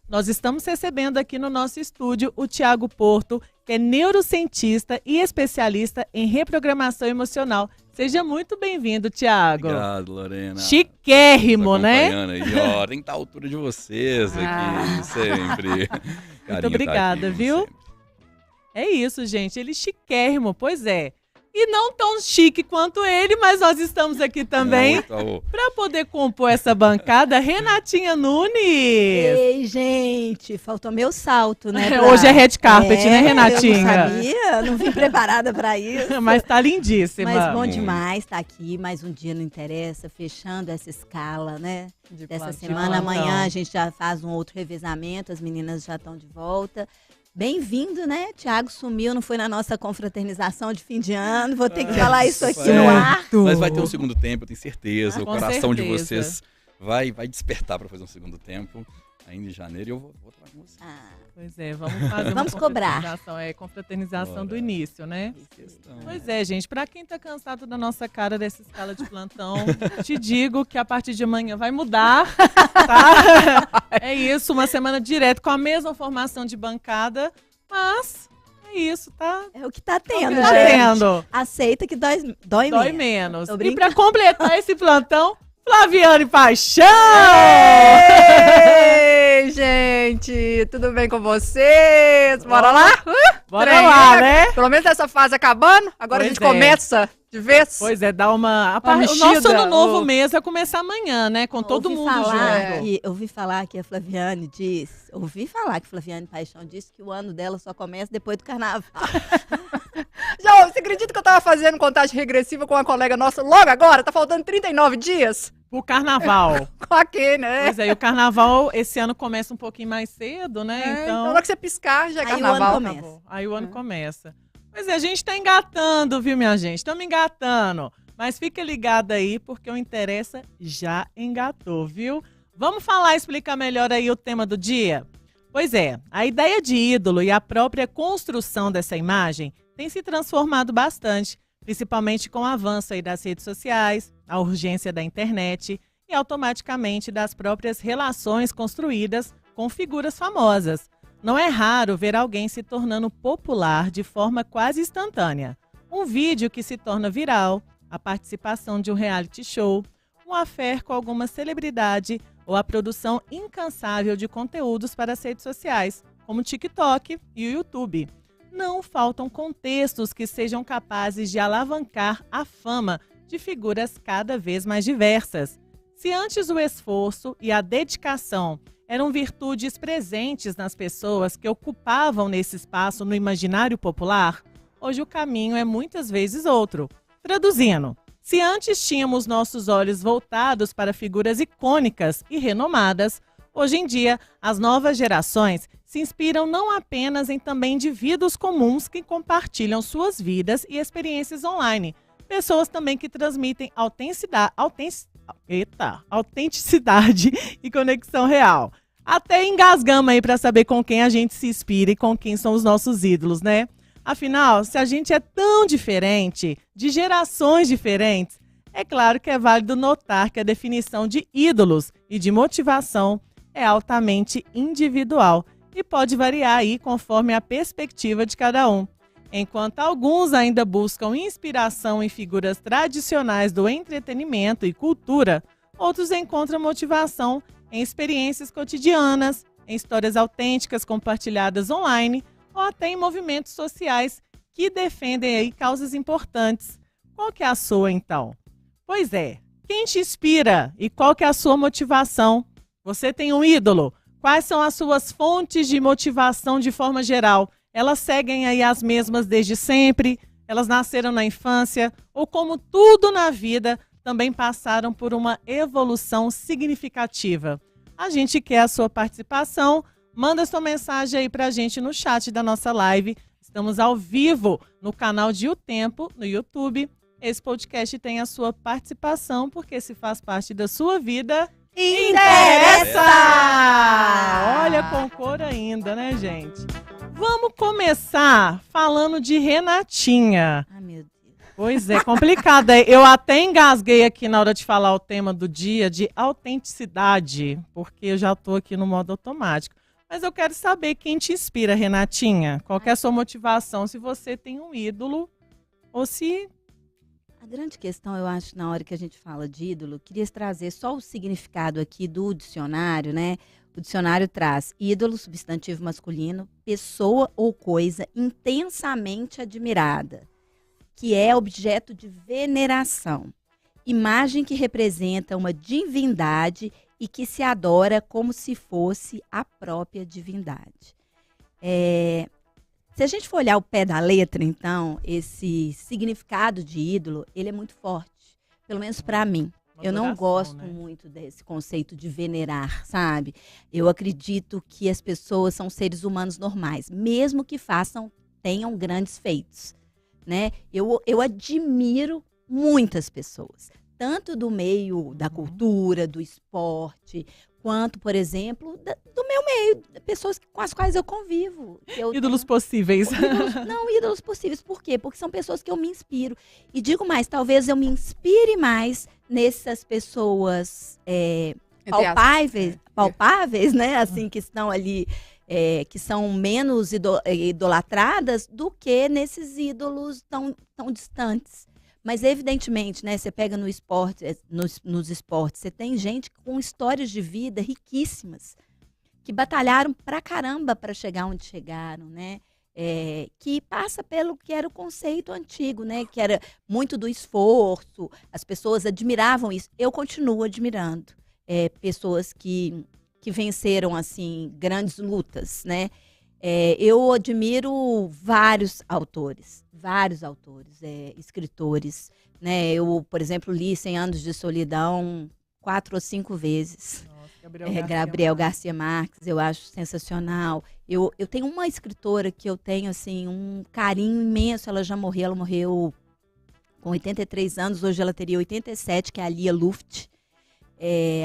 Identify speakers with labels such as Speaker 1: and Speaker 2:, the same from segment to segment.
Speaker 1: Nós estamos recebendo aqui no nosso estúdio o Thiago Porto, que é neurocientista e especialista em reprogramação emocional. Seja muito bem-vindo, Thiago.
Speaker 2: Obrigado, Lorena.
Speaker 1: Chiquérrimo, né?
Speaker 2: Aí, ó, tem que estar à altura de vocês aqui, sempre.
Speaker 1: Muito obrigada,
Speaker 2: tá aqui,
Speaker 1: viu?
Speaker 2: sempre.
Speaker 1: É isso, gente. Ele chiquérrimo, pois é. E não tão chique quanto ele, mas nós estamos aqui também para poder compor essa bancada. Renatinha Nunes.
Speaker 3: Ei, gente, faltou meu salto, né?
Speaker 1: Hoje é red carpet, né, Renatinha?
Speaker 3: Eu não sabia, não vim preparada para isso.
Speaker 1: Mas tá lindíssima.
Speaker 3: Mas bom demais estar aqui, mais um dia não interessa, fechando essa escala, né? Dessa semana. Amanhã a gente já faz um outro revezamento, as meninas já estão de volta. Bem-vindo, né? Thiago sumiu, não foi na nossa confraternização de fim de ano. Vou ter que falar isso aqui no ar.
Speaker 2: Mas vai ter um segundo tempo, eu tenho certeza. O coração de
Speaker 1: certeza.
Speaker 2: vocês vai despertar para fazer um segundo tempo. Ainda em janeiro e eu vou trabalhar com vocês.
Speaker 1: Pois é, vamos fazer
Speaker 3: Vamos
Speaker 1: uma
Speaker 3: cobrar.
Speaker 1: confraternização do início, né?
Speaker 2: Questão.
Speaker 1: Pois é, gente, pra quem tá cansado da nossa cara dessa escala de plantão, te digo que a partir de amanhã vai mudar, tá? É isso, uma semana direto com a mesma formação de bancada, mas é isso, tá?
Speaker 3: É o que tá tendo,
Speaker 1: Tá
Speaker 3: gente.
Speaker 1: tendo.
Speaker 3: Aceita que dói
Speaker 1: menos.
Speaker 3: Tô
Speaker 1: E
Speaker 3: brincando.
Speaker 1: pra completar esse plantão, Flaviane Paixão!
Speaker 4: Ei, gente, tudo bem com vocês? Bora lá?
Speaker 1: Bora lá, né?
Speaker 4: Pelo menos essa fase acabando, agora
Speaker 1: Pois
Speaker 4: a gente
Speaker 1: é.
Speaker 4: começa de vez.
Speaker 1: Pois é, dá uma...
Speaker 4: Uma
Speaker 1: O
Speaker 4: mexida,
Speaker 1: nosso ano novo
Speaker 4: o-
Speaker 1: mês vai começar amanhã, né? Com todo mundo junto.
Speaker 3: Ouvi falar que a Flaviane disse, Flaviane Paixão disse que o ano dela só começa depois do carnaval.
Speaker 4: Já, você acredita que eu tava fazendo contagem regressiva com uma colega nossa logo agora? Tá faltando 39 dias?
Speaker 1: O carnaval.
Speaker 4: Com aqui, né?
Speaker 1: Pois é, e o carnaval esse ano começa um pouquinho mais cedo, né?
Speaker 4: Então, na hora que você piscar, já é
Speaker 3: Aí o
Speaker 4: carnaval.
Speaker 3: ano começa.
Speaker 1: Acabou. Aí o ano começa. Pois é, a gente tá engatando, viu, minha gente? Estamos engatando. Mas fica ligado aí, porque o Interessa já engatou, viu? Vamos falar e explicar melhor aí o tema do dia? Pois é, a ideia de ídolo e a própria construção dessa imagem tem se transformado bastante, principalmente com o avanço aí das redes sociais, a urgência da internet e automaticamente das próprias relações construídas com figuras famosas. Não é raro ver alguém se tornando popular de forma quase instantânea. Um vídeo que se torna viral, a participação de um reality show, um affair com alguma celebridade ou a produção incansável de conteúdos para as redes sociais, como o TikTok e o YouTube. Não faltam contextos que sejam capazes de alavancar a fama de figuras cada vez mais diversas. Se antes o esforço e a dedicação eram virtudes presentes nas pessoas que ocupavam nesse espaço no imaginário popular, hoje o caminho é muitas vezes outro. Traduzindo, se antes tínhamos nossos olhos voltados para figuras icônicas e renomadas, hoje em dia as novas gerações se inspiram não apenas em também indivíduos comuns que compartilham suas vidas e experiências online, pessoas também que transmitem autenticidade e conexão real. Até engasgamos aí para saber com quem a gente se inspira e com quem são os nossos ídolos, né? Afinal, se a gente é tão diferente, de gerações diferentes, é claro que é válido notar que a definição de ídolos e de motivação é altamente individual e pode variar aí conforme a perspectiva de cada um. Enquanto alguns ainda buscam inspiração em figuras tradicionais do entretenimento e cultura, outros encontram motivação em experiências cotidianas, em histórias autênticas compartilhadas online ou até em movimentos sociais que defendem aí causas importantes. Qual que é a sua, então? Pois é, quem te inspira e qual que é a sua motivação? Você tem um ídolo? Quais são as suas fontes de motivação de forma geral? Elas seguem aí as mesmas desde sempre? Elas nasceram na infância? Ou como tudo na vida, também passaram por uma evolução significativa? A gente quer a sua participação. Manda sua mensagem aí pra gente no chat da nossa live. Estamos ao vivo no canal de O Tempo, no YouTube. Esse podcast tem a sua participação, porque se faz parte da sua vida, interessa! Olha, com cor ainda, né, gente? Vamos começar falando de Renatinha.
Speaker 3: Ai, meu Deus.
Speaker 1: Pois é, complicado. Eu até engasguei aqui na hora de falar o tema do dia de autenticidade, porque eu já estou aqui no modo automático. Mas eu quero saber quem te inspira, Renatinha. Qual que é a sua motivação? Se você tem um ídolo ou se...
Speaker 3: A grande questão, eu acho, na hora que a gente fala de ídolo, queria trazer só o significado aqui do dicionário, né? O dicionário traz ídolo, substantivo masculino, pessoa ou coisa intensamente admirada, que é objeto de veneração, imagem que representa uma divindade e que se adora como se fosse a própria divindade. Se a gente for olhar o pé da letra, então, esse significado de ídolo, ele é muito forte, pelo menos para mim. Eu não gosto muito desse conceito de venerar, sabe? Eu acredito que as pessoas são seres humanos normais, mesmo que tenham grandes feitos, né? Eu admiro muitas pessoas, tanto do meio da cultura, do esporte, quanto, por exemplo, do meu meio, pessoas com as quais eu convivo.
Speaker 1: Ídolos possíveis.
Speaker 3: Ídolos possíveis. Por quê? Porque são pessoas que eu me inspiro. E digo mais, talvez eu me inspire mais nessas pessoas palpáveis, né? Assim, que estão ali, que são menos idolatradas do que nesses ídolos tão distantes. Mas, evidentemente, né, você pega no esporte, nos esportes, você tem gente com histórias de vida riquíssimas, que batalharam pra caramba para chegar onde chegaram, né? Que passa pelo que era o conceito antigo, né? Que era muito do esforço, as pessoas admiravam isso. Eu continuo admirando pessoas que venceram, assim, grandes lutas, né? Eu admiro vários autores, escritores, né? Eu, por exemplo, li 100 Anos de Solidão 4 ou 5 vezes. Nossa, Gabriel Garcia Marques, eu acho sensacional. Eu tenho uma escritora que eu tenho, assim, um carinho imenso, ela morreu com 83 anos, hoje ela teria 87, que é a Lia Luft.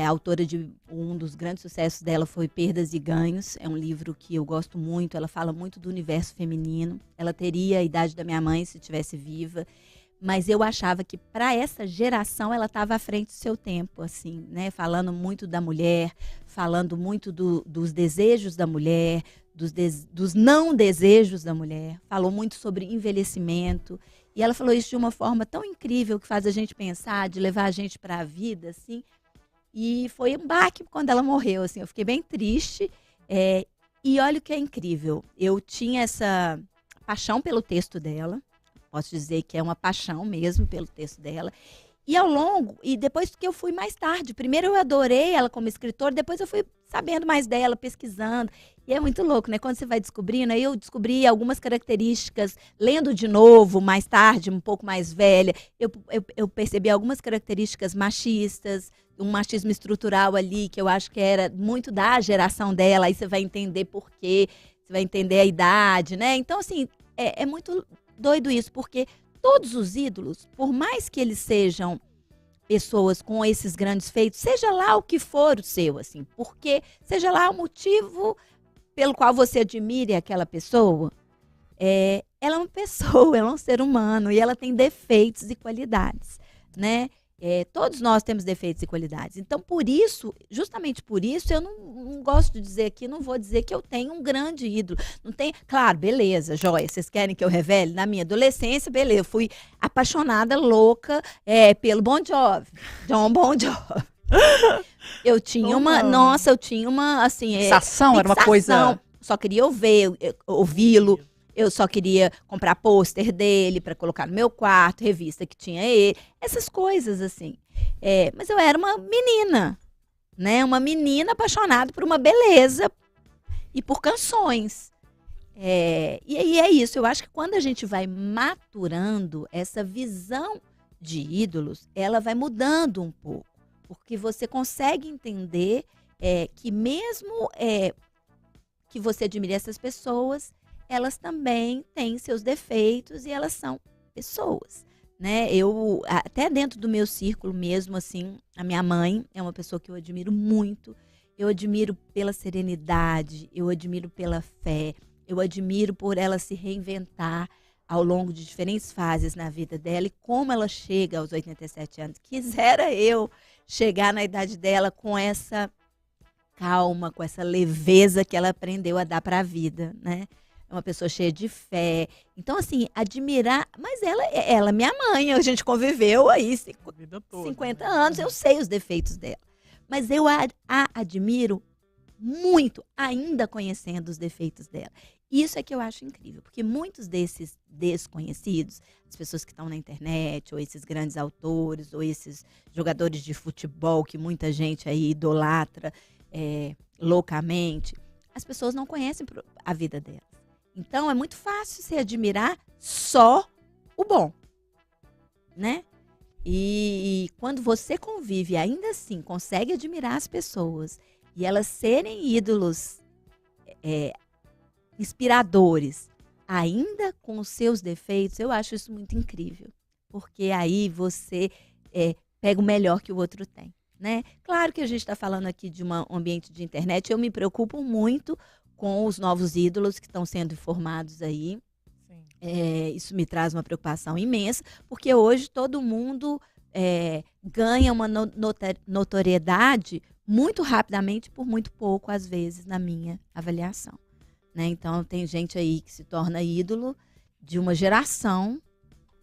Speaker 3: A autora de um dos grandes sucessos dela foi Perdas e Ganhos. É um livro que eu gosto muito. Ela fala muito do universo feminino. Ela teria a idade da minha mãe se estivesse viva. Mas eu achava que para essa geração ela estava à frente do seu tempo, assim, né? Falando muito da mulher, falando muito dos desejos da mulher, dos não desejos da mulher. Falou muito sobre envelhecimento. E ela falou isso de uma forma tão incrível que faz a gente pensar, de levar a gente para a vida, assim. E foi um baque quando ela morreu, assim, eu fiquei bem triste. E olha o que é incrível, eu tinha essa paixão pelo texto dela, posso dizer que é uma paixão mesmo pelo texto dela. E depois que eu fui mais tarde, primeiro eu adorei ela como escritora, depois eu fui sabendo mais dela, pesquisando. E é muito louco, né? Quando você vai descobrindo, aí eu descobri algumas características, lendo de novo, mais tarde, um pouco mais velha, eu percebi algumas características machistas, um machismo estrutural ali, que eu acho que era muito da geração dela, aí você vai entender por quê, você vai entender a idade, né? Então, assim, é muito doido isso, porque todos os ídolos, por mais que eles sejam pessoas com esses grandes feitos, seja lá o que for o seu, assim, porque seja lá o motivo pelo qual você admire aquela pessoa, ela é uma pessoa, ela é um ser humano e ela tem defeitos e qualidades, né? Todos nós temos defeitos e qualidades. Então, por isso, justamente por isso, eu não gosto de dizer aqui, não vou dizer que eu tenho um grande ídolo. Não tem, claro, beleza, joia, vocês querem que eu revele? Na minha adolescência, beleza, eu fui apaixonada, louca, pelo Bon Jovi, John Bon Jovi. Eu tinha uma, assim...
Speaker 4: Fixação, era uma coisa...
Speaker 3: Só queria ouvi-lo. Eu só queria comprar pôster dele para colocar no meu quarto, revista que tinha ele, essas coisas assim. Mas eu era uma menina, né? Uma menina apaixonada por uma beleza e por canções. E aí é isso, eu acho que quando a gente vai maturando, essa visão de ídolos, ela vai mudando um pouco. Porque você consegue entender que mesmo que você admire essas pessoas, elas também têm seus defeitos e elas são pessoas, né? Eu, até dentro do meu círculo mesmo, assim, a minha mãe é uma pessoa que eu admiro muito. Eu admiro pela serenidade, eu admiro pela fé, eu admiro por ela se reinventar ao longo de diferentes fases na vida dela e como ela chega aos 87 anos. Quisera eu chegar na idade dela com essa calma, com essa leveza que ela aprendeu a dar para a vida, né? É uma pessoa cheia de fé. Então, assim, admirar... Mas ela é minha mãe, a gente conviveu aí 50 anos, eu sei os defeitos dela. Mas eu a admiro muito, ainda conhecendo os defeitos dela. Isso é que eu acho incrível, porque muitos desses desconhecidos, as pessoas que estão na internet, ou esses grandes autores, ou esses jogadores de futebol que muita gente aí idolatra loucamente, as pessoas não conhecem a vida delas. Então, é muito fácil se admirar só o bom, né? E quando você convive, ainda assim, consegue admirar as pessoas e elas serem ídolos inspiradores, ainda com os seus defeitos, eu acho isso muito incrível. Porque aí você pega o melhor que o outro tem, né? Claro que a gente está falando aqui de um ambiente de internet, eu me preocupo muito com os novos ídolos que estão sendo formados aí. Isso me traz uma preocupação imensa, porque hoje todo mundo ganha uma notoriedade muito rapidamente por muito pouco, às vezes, na minha avaliação. Né? Então, tem gente aí que se torna ídolo de uma geração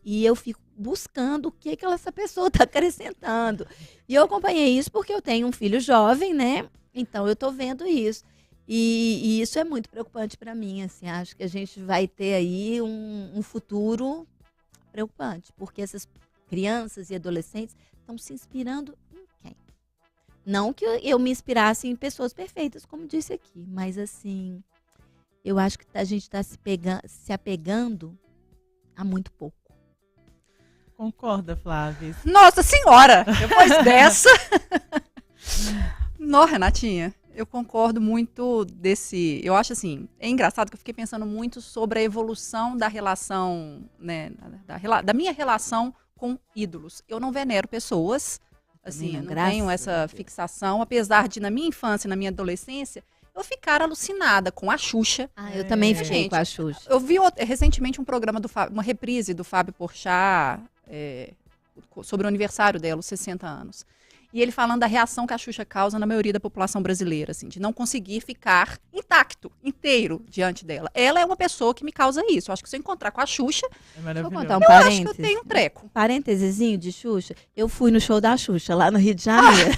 Speaker 3: e eu fico buscando o que essa pessoa está acrescentando. E eu acompanhei isso porque eu tenho um filho jovem, né? Então, eu estou vendo isso. E isso é muito preocupante para mim, assim, acho que a gente vai ter aí um futuro preocupante, porque essas crianças e adolescentes estão se inspirando em quem? Não que eu me inspirasse em pessoas perfeitas, como disse aqui, mas assim, eu acho que a gente está se apegando a muito pouco.
Speaker 1: Concorda, Flávia?
Speaker 4: Nossa Senhora! Depois dessa... Não, Renatinha. Eu concordo muito desse... Eu acho assim, é engraçado que eu fiquei pensando muito sobre a evolução da relação, né, da minha relação com ídolos. Eu não venero pessoas, assim, eu não tenho essa fixação, apesar de, na minha infância, na minha adolescência, eu ficar alucinada com a Xuxa.
Speaker 3: Eu também fiquei com a Xuxa.
Speaker 4: Eu vi recentemente um programa, uma reprise do Fábio Porchat, sobre o aniversário dela, os 60 anos. E ele falando da reação que a Xuxa causa na maioria da população brasileira, assim, de não conseguir ficar intacto, inteiro diante dela. Ela é uma pessoa que me causa isso. Eu acho que se eu encontrar com a Xuxa,
Speaker 3: vou contar um
Speaker 4: eu
Speaker 3: parêntese.
Speaker 4: acho que eu tenho um treco.
Speaker 3: Parêntesezinho de Xuxa. Eu fui no show da Xuxa, lá no Rio de Janeiro.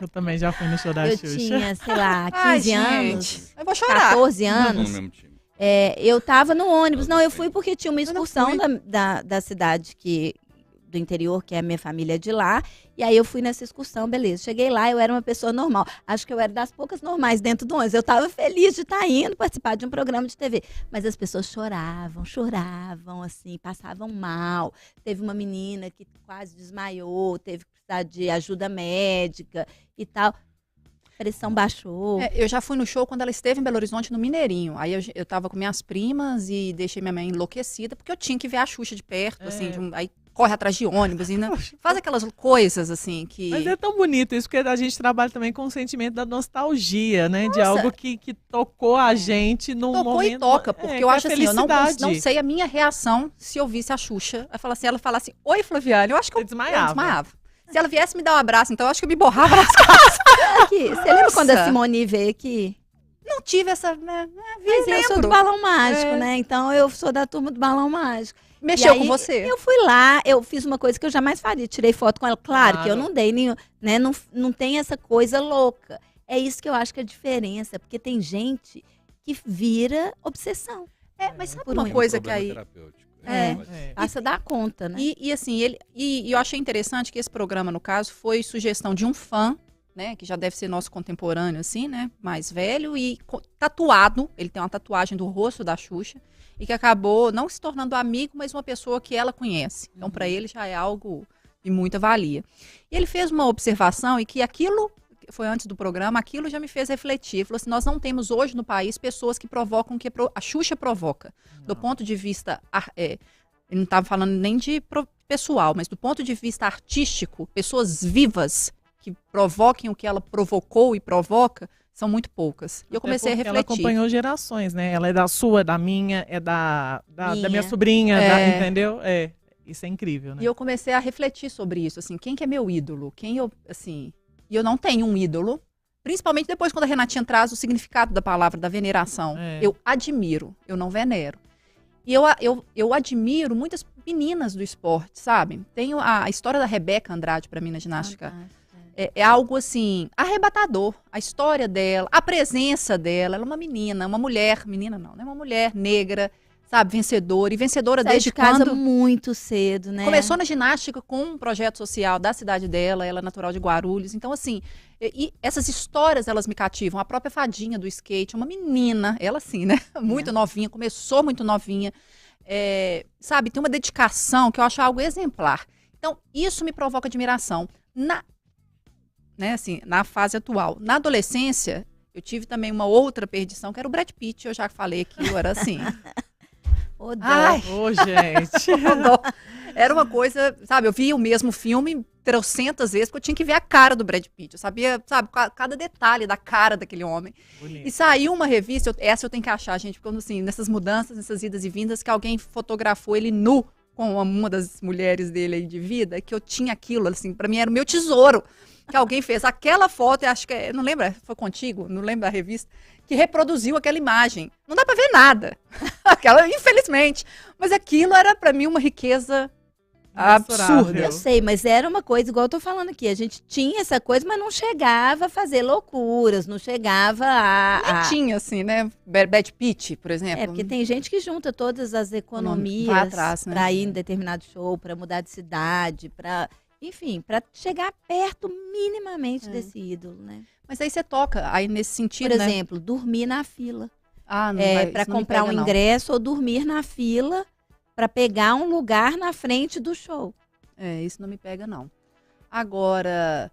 Speaker 1: Eu também já fui no show da Xuxa.
Speaker 3: Eu tinha, sei lá, 15 anos.
Speaker 4: Eu vou chorar.
Speaker 3: 14 anos. Eu tava no ônibus. Não, eu fui porque tinha uma excursão da cidade do interior, que é a minha família de lá, e aí eu fui nessa excursão, beleza. Cheguei lá, eu era uma pessoa normal. Acho que eu era das poucas normais dentro do ônibus. Eu estava feliz de estar indo participar de um programa de TV. Mas as pessoas choravam, assim, passavam mal. Teve uma menina que quase desmaiou, teve que precisar de ajuda médica e tal. A pressão baixou.
Speaker 4: Eu já fui no show quando ela esteve em Belo Horizonte, no Mineirinho. Aí eu tava com minhas primas e deixei minha mãe enlouquecida, porque eu tinha que ver a Xuxa de perto, assim, aí corre atrás de ônibus, e faz aquelas coisas assim que...
Speaker 1: Mas é tão bonito isso, porque a gente trabalha também com o sentimento da nostalgia, né? Nossa. De algo que tocou a gente num
Speaker 4: tocou
Speaker 1: momento...
Speaker 4: Tocou e toca, porque eu acho assim, eu não sei a minha reação se eu visse a Xuxa. Ela falasse, oi Flaviane, eu acho que eu desmaiava. Se ela viesse me dar um abraço, então eu acho que eu me borrava nas costas.
Speaker 3: Você lembra quando a Simone veio aqui?
Speaker 4: Não tive essa...
Speaker 3: Mas eu sou do Balão Mágico, né? Então eu sou da turma do Balão Mágico.
Speaker 4: Mexeu com você?
Speaker 3: Eu fui lá, eu fiz uma coisa que eu jamais faria. Tirei foto com ela. Claro que eu não dei nenhum, né? Não tem essa coisa louca. É isso que eu acho que é a diferença. Porque tem gente que vira obsessão.
Speaker 4: Mas sabe uma coisa que aí...
Speaker 3: Passa a dar conta, né?
Speaker 4: E assim, eu achei interessante que esse programa, no caso, foi sugestão de um fã, né? Que já deve ser nosso contemporâneo, assim, né? Mais velho e tatuado. Ele tem uma tatuagem do rosto da Xuxa. E que acabou não se tornando amigo, mas uma pessoa que ela conhece. Então, para ele já é algo de muita valia. E ele fez uma observação e que aquilo, foi antes do programa, aquilo já me fez refletir. Ele falou assim, nós não temos hoje no país pessoas que provocam o que a Xuxa provoca. Não. Do ponto de vista, ele não estava falando nem de pessoal, mas do ponto de vista artístico, pessoas vivas que provoquem o que ela provocou e provoca, são muito poucas. E eu comecei a refletir.
Speaker 1: Ela acompanhou gerações, né? Ela é da sua, da minha, é da minha sobrinha, entendeu? Isso é incrível, né?
Speaker 4: E eu comecei a refletir sobre isso, assim, quem que é meu ídolo? E eu não tenho um ídolo, principalmente depois quando a Renatinha traz o significado da palavra, da veneração. Eu admiro, eu não venero. E eu admiro muitas meninas do esporte, sabe? Tenho a história da Rebeca Andrade, para mim, na ginástica. É algo, assim, arrebatador. A história dela, a presença dela. Ela é uma menina, uma mulher. Menina não, né? Uma mulher negra, sabe? Vencedora. E vencedora desde
Speaker 3: casa
Speaker 4: quando...
Speaker 3: muito cedo, né?
Speaker 4: Começou na ginástica com um projeto social da cidade dela. Ela é natural de Guarulhos. Então, assim, e essas histórias, elas me cativam. A própria Fadinha do skate, uma menina. Ela, assim, né? Muito novinha. Começou muito novinha. Sabe? Tem uma dedicação que eu acho algo exemplar. Então, isso me provoca admiração. Né, assim, na fase atual. Na adolescência, eu tive também uma outra perdição, que era o Brad Pitt. Eu já falei que eu era assim.
Speaker 1: Gente.
Speaker 4: Era uma coisa, sabe, eu via o mesmo filme 300 vezes, porque eu tinha que ver a cara do Brad Pitt. Eu sabia, sabe, cada detalhe da cara daquele homem. Bonito. E saiu uma revista, essa eu tenho que achar, gente, porque assim, nessas mudanças, nessas idas e vindas, que alguém fotografou ele nu com uma das mulheres dele aí de vida, que eu tinha aquilo, assim, pra mim era o meu tesouro. Que alguém fez aquela foto, acho que, não lembra, foi contigo, não lembro da revista, que reproduziu aquela imagem. Não dá pra ver nada, infelizmente. Mas aquilo era pra mim uma riqueza absurda.
Speaker 3: Eu sei, mas era uma coisa, igual eu tô falando aqui, a gente tinha essa coisa, mas não chegava a fazer loucuras, não chegava a...
Speaker 4: tinha, assim, né, Brad Pitt, por exemplo.
Speaker 3: Porque tem gente que junta todas as economias atrás, né? Pra ir em determinado show, pra mudar de cidade, pra... Enfim, para chegar perto minimamente desse ídolo, né?
Speaker 4: Mas aí você toca, aí nesse sentido,
Speaker 3: por exemplo, dormir na fila.
Speaker 4: Não
Speaker 3: para comprar um ingresso ou dormir na fila para pegar um lugar na frente do show.
Speaker 4: Isso não me pega, não. Agora,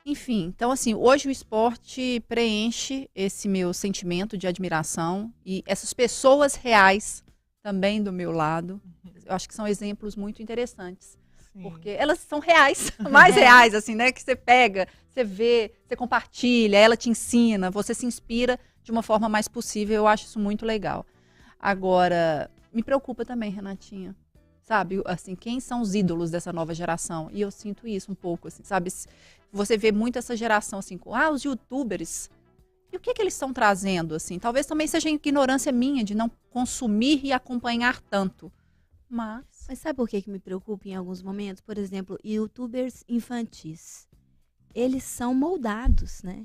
Speaker 4: enfim, então assim, hoje o esporte preenche esse meu sentimento de admiração e essas pessoas reais também do meu lado, eu acho que são exemplos muito interessantes. Porque elas são reais, mais reais, assim, né? Que você pega, você vê, você compartilha, ela te ensina, você se inspira de uma forma mais possível. Eu acho isso muito legal. Agora, me preocupa também, Renatinha. Sabe, assim, quem são os ídolos dessa nova geração? E eu sinto isso um pouco, assim, sabe? Você vê muito essa geração, assim, os youtubers. E o que eles estão trazendo, assim? Talvez também seja ignorância minha de não consumir e acompanhar tanto. Mas
Speaker 3: sabe por que me preocupa em alguns momentos? Por exemplo, youtubers infantis. Eles são moldados, né?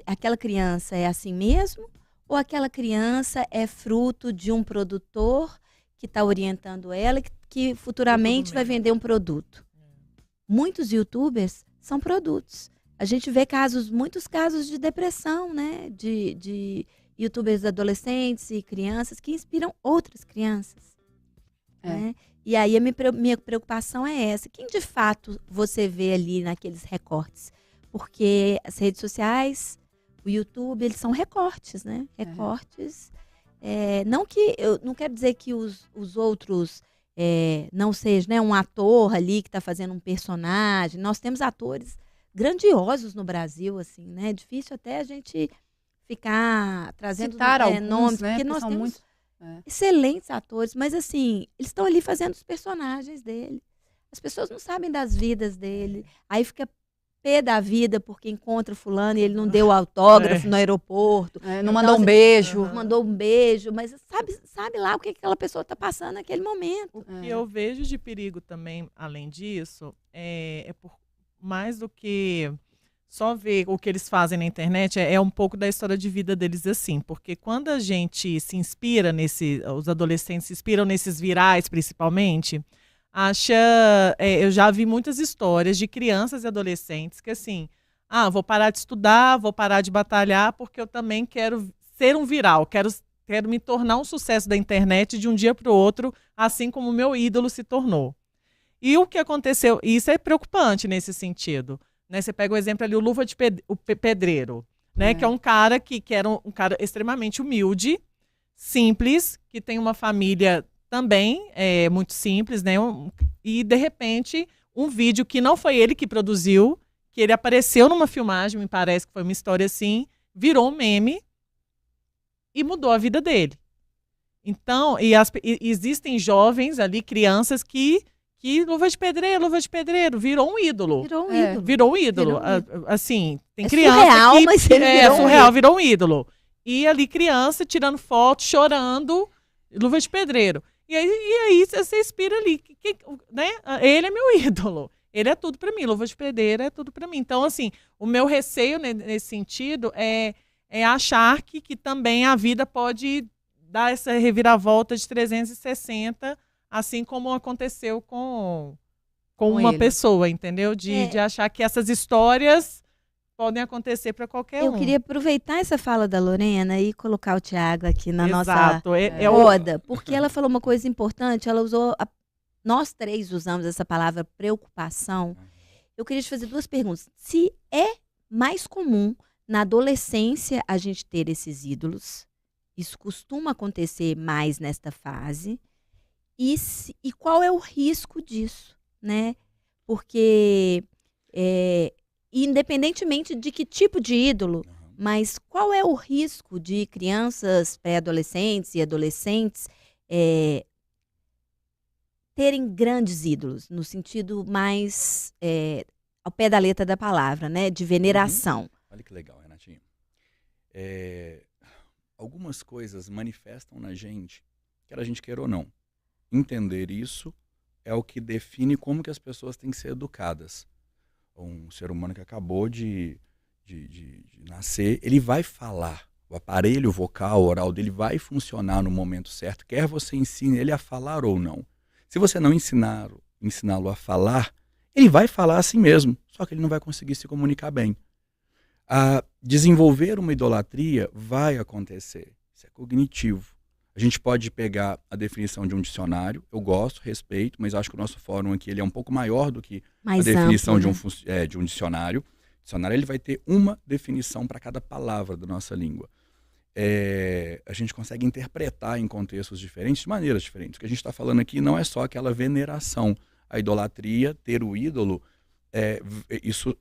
Speaker 3: Aquela criança é assim mesmo? Ou aquela criança é fruto de um produtor que está orientando ela, que futuramente vai vender um produto? Muitos youtubers são produtos. A gente vê muitos casos de depressão, né? De youtubers adolescentes e crianças que inspiram outras crianças. Né? E aí a minha preocupação é essa. Quem de fato você vê ali naqueles recortes? Porque as redes sociais, o YouTube, eles são recortes, né? Recortes. Eu não quero dizer que os outros não sejam, né, um ator ali que está fazendo um personagem. Nós temos atores grandiosos no Brasil, assim, né? É difícil até a gente ficar trazendo nomes,
Speaker 4: né?
Speaker 3: Porque nós
Speaker 4: são
Speaker 3: temos
Speaker 4: muito...
Speaker 3: excelentes atores, mas assim, eles estão ali fazendo os personagens dele. As pessoas não sabem das vidas dele. Aí fica pé da vida porque encontra fulano e ele não deu autógrafo no aeroporto.
Speaker 4: Não mandou um beijo.
Speaker 3: Mandou um beijo, mas sabe lá o que aquela pessoa está passando naquele momento.
Speaker 1: O que eu vejo de perigo também, além disso, é por mais do que só ver o que eles fazem na internet, é um pouco da história de vida deles assim. Porque quando a gente se inspira os adolescentes se inspiram nesses virais, principalmente, eu já vi muitas histórias de crianças e adolescentes que assim, vou parar de estudar, vou parar de batalhar, porque eu também quero ser um viral, quero me tornar um sucesso da internet de um dia para o outro, assim como o meu ídolo se tornou. E o que aconteceu, e isso é preocupante nesse sentido, né? Você pega o exemplo ali, o Luva de Pedreiro, né? Que é um cara que era um cara extremamente humilde, simples, que tem uma família também muito simples, né? E, de repente, um vídeo que não foi ele que produziu, que ele apareceu numa filmagem, me parece que foi uma história assim, virou um meme e mudou a vida dele. Então, existem jovens ali, crianças que luva de pedreiro, virou um ídolo. Virou um ídolo. Assim, tem criança
Speaker 3: surreal,
Speaker 1: que...
Speaker 3: mas ele
Speaker 1: virou um ídolo. E ali criança tirando foto, chorando, luva de pedreiro. E aí você inspira ali, né? Ele é meu ídolo. Ele é tudo pra mim, luva de pedreiro é tudo pra mim. Então, assim, o meu receio nesse sentido é achar que também a vida pode dar essa reviravolta de 360, assim como aconteceu com uma
Speaker 4: ele.
Speaker 1: pessoa, entendeu? De achar que essas histórias podem acontecer para qualquer um.
Speaker 3: Eu queria aproveitar essa fala da Lorena e colocar o Thiago aqui na
Speaker 1: Exato.
Speaker 3: nossa roda, porque ela falou uma coisa importante, ela usou, nós três usamos essa palavra preocupação. Eu queria te fazer 2 perguntas. Se é mais comum na adolescência a gente ter esses ídolos, isso costuma acontecer mais nesta fase, e qual é o risco disso, né? Porque independentemente de que tipo de ídolo, mas qual é o risco de crianças, pré-adolescentes e adolescentes terem grandes ídolos, no sentido mais ao pé da letra da palavra, né? De veneração.
Speaker 2: Olha que legal, Renatinho. Algumas coisas manifestam na gente, quer a gente queira ou não. Entender isso é o que define como que as pessoas têm que ser educadas. Um ser humano que acabou de nascer, ele vai falar. O aparelho vocal, oral dele vai funcionar no momento certo, quer você ensine ele a falar ou não. Se você não ensiná-lo a falar, ele vai falar assim mesmo, só que ele não vai conseguir se comunicar bem. Desenvolver uma idolatria vai acontecer. Isso é cognitivo. A gente pode pegar a definição de um dicionário, eu gosto, respeito, mas acho que o nosso fórum aqui ele é um pouco maior do que a definição
Speaker 3: amplo,
Speaker 2: de um dicionário. O dicionário ele vai ter uma definição para cada palavra da nossa língua. A gente consegue interpretar em contextos diferentes, de maneiras diferentes. O que a gente está falando aqui não é só aquela veneração. A idolatria, ter o ídolo, isso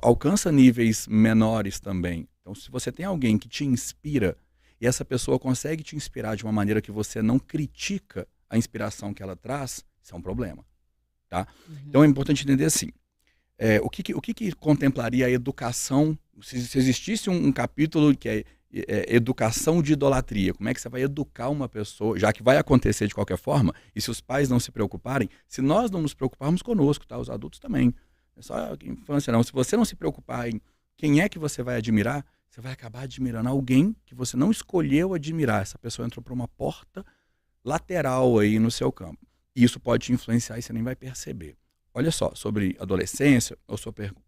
Speaker 2: alcança níveis menores também. Então, se você tem alguém que te inspira e essa pessoa consegue te inspirar de uma maneira que você não critica a inspiração que ela traz, isso é um problema. Tá? Então, é importante entender assim, o que contemplaria a educação, se existisse um capítulo que é educação de idolatria, como é que você vai educar uma pessoa, já que vai acontecer de qualquer forma, e se os pais não se preocuparem, se nós não nos preocuparmos conosco, tá? Os adultos também. É só a infância não. Se você não se preocupar em quem é que você vai admirar, você vai acabar admirando alguém que você não escolheu admirar. Essa pessoa entrou por uma porta lateral aí no seu campo. E isso pode te influenciar e você nem vai perceber. Olha só, sobre adolescência, ou sua pergunta.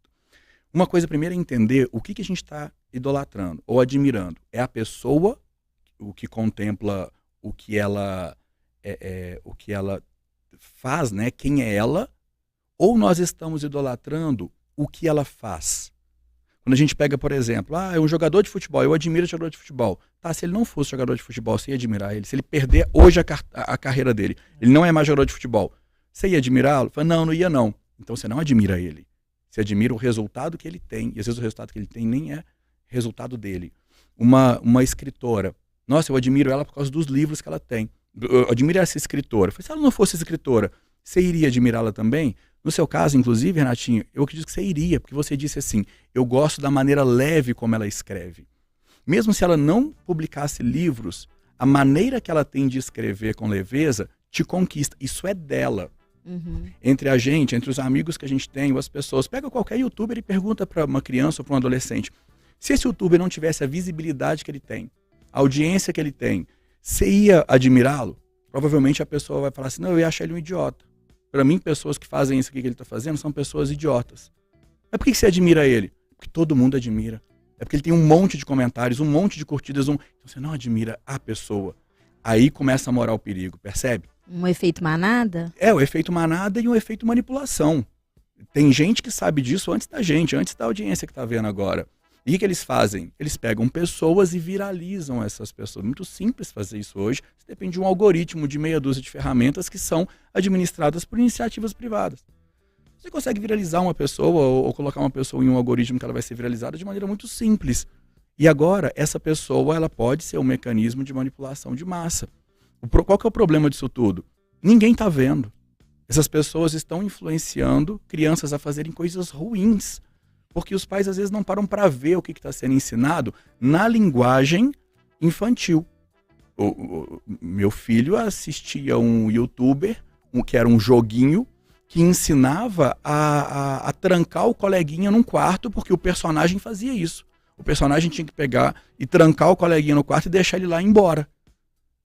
Speaker 2: Uma coisa primeiro é entender o que a gente está idolatrando ou admirando. É a pessoa, o que contempla o que ela faz, né? Quem é ela, ou nós estamos idolatrando o que ela faz. Quando a gente pega, por exemplo, é um jogador de futebol, eu admiro o jogador de futebol. Tá, se ele não fosse jogador de futebol, você ia admirar ele. Se ele perder hoje a carreira dele, ele não é mais jogador de futebol, você ia admirá-lo? Não ia não. Então você não admira ele. Você admira o resultado que ele tem, e às vezes o resultado que ele tem nem é resultado dele. Uma escritora, nossa, eu admiro ela por causa dos livros que ela tem. Eu admiro essa escritora. Se ela não fosse escritora, você iria admirá-la também? No seu caso, inclusive, Renatinho, eu acredito que você iria, porque você disse assim, eu gosto da maneira leve como ela escreve. Mesmo se ela não publicasse livros, a maneira que ela tem de escrever com leveza te conquista. Isso é dela. Entre a gente, entre os amigos que a gente tem, ou as pessoas. Pega qualquer youtuber e pergunta para uma criança ou para um adolescente. Se esse youtuber não tivesse a visibilidade que ele tem, a audiência que ele tem, você ia admirá-lo? Provavelmente a pessoa vai falar assim, não, eu ia achar ele um idiota. Para mim, pessoas que fazem isso aqui que ele está fazendo são pessoas idiotas. Mas por que você admira ele? Porque todo mundo admira. É porque ele tem um monte de comentários, um monte de curtidas. Então você não admira a pessoa. Aí começa a morar o perigo, percebe?
Speaker 3: Um efeito manada?
Speaker 2: O efeito manada e um efeito manipulação. Tem gente que sabe disso antes da gente, antes da audiência que está vendo agora. E o que eles fazem? Eles pegam pessoas e viralizam essas pessoas. Muito simples fazer isso hoje. Isso depende de um algoritmo de meia dúzia de ferramentas que são administradas por iniciativas privadas. Você consegue viralizar uma pessoa ou colocar uma pessoa em um algoritmo que ela vai ser viralizada de maneira muito simples. E agora, essa pessoa ela pode ser um mecanismo de manipulação de massa. Qual que é o problema disso tudo? Ninguém está vendo. Essas pessoas estão influenciando crianças a fazerem coisas ruins. Porque os pais, às vezes, não param para ver o que está sendo ensinado na linguagem infantil. Meu filho assistia um youtuber, que era um joguinho, que ensinava a trancar o coleguinha num quarto, porque o personagem fazia isso. O personagem tinha que pegar e trancar o coleguinha no quarto e deixar ele lá e ir embora.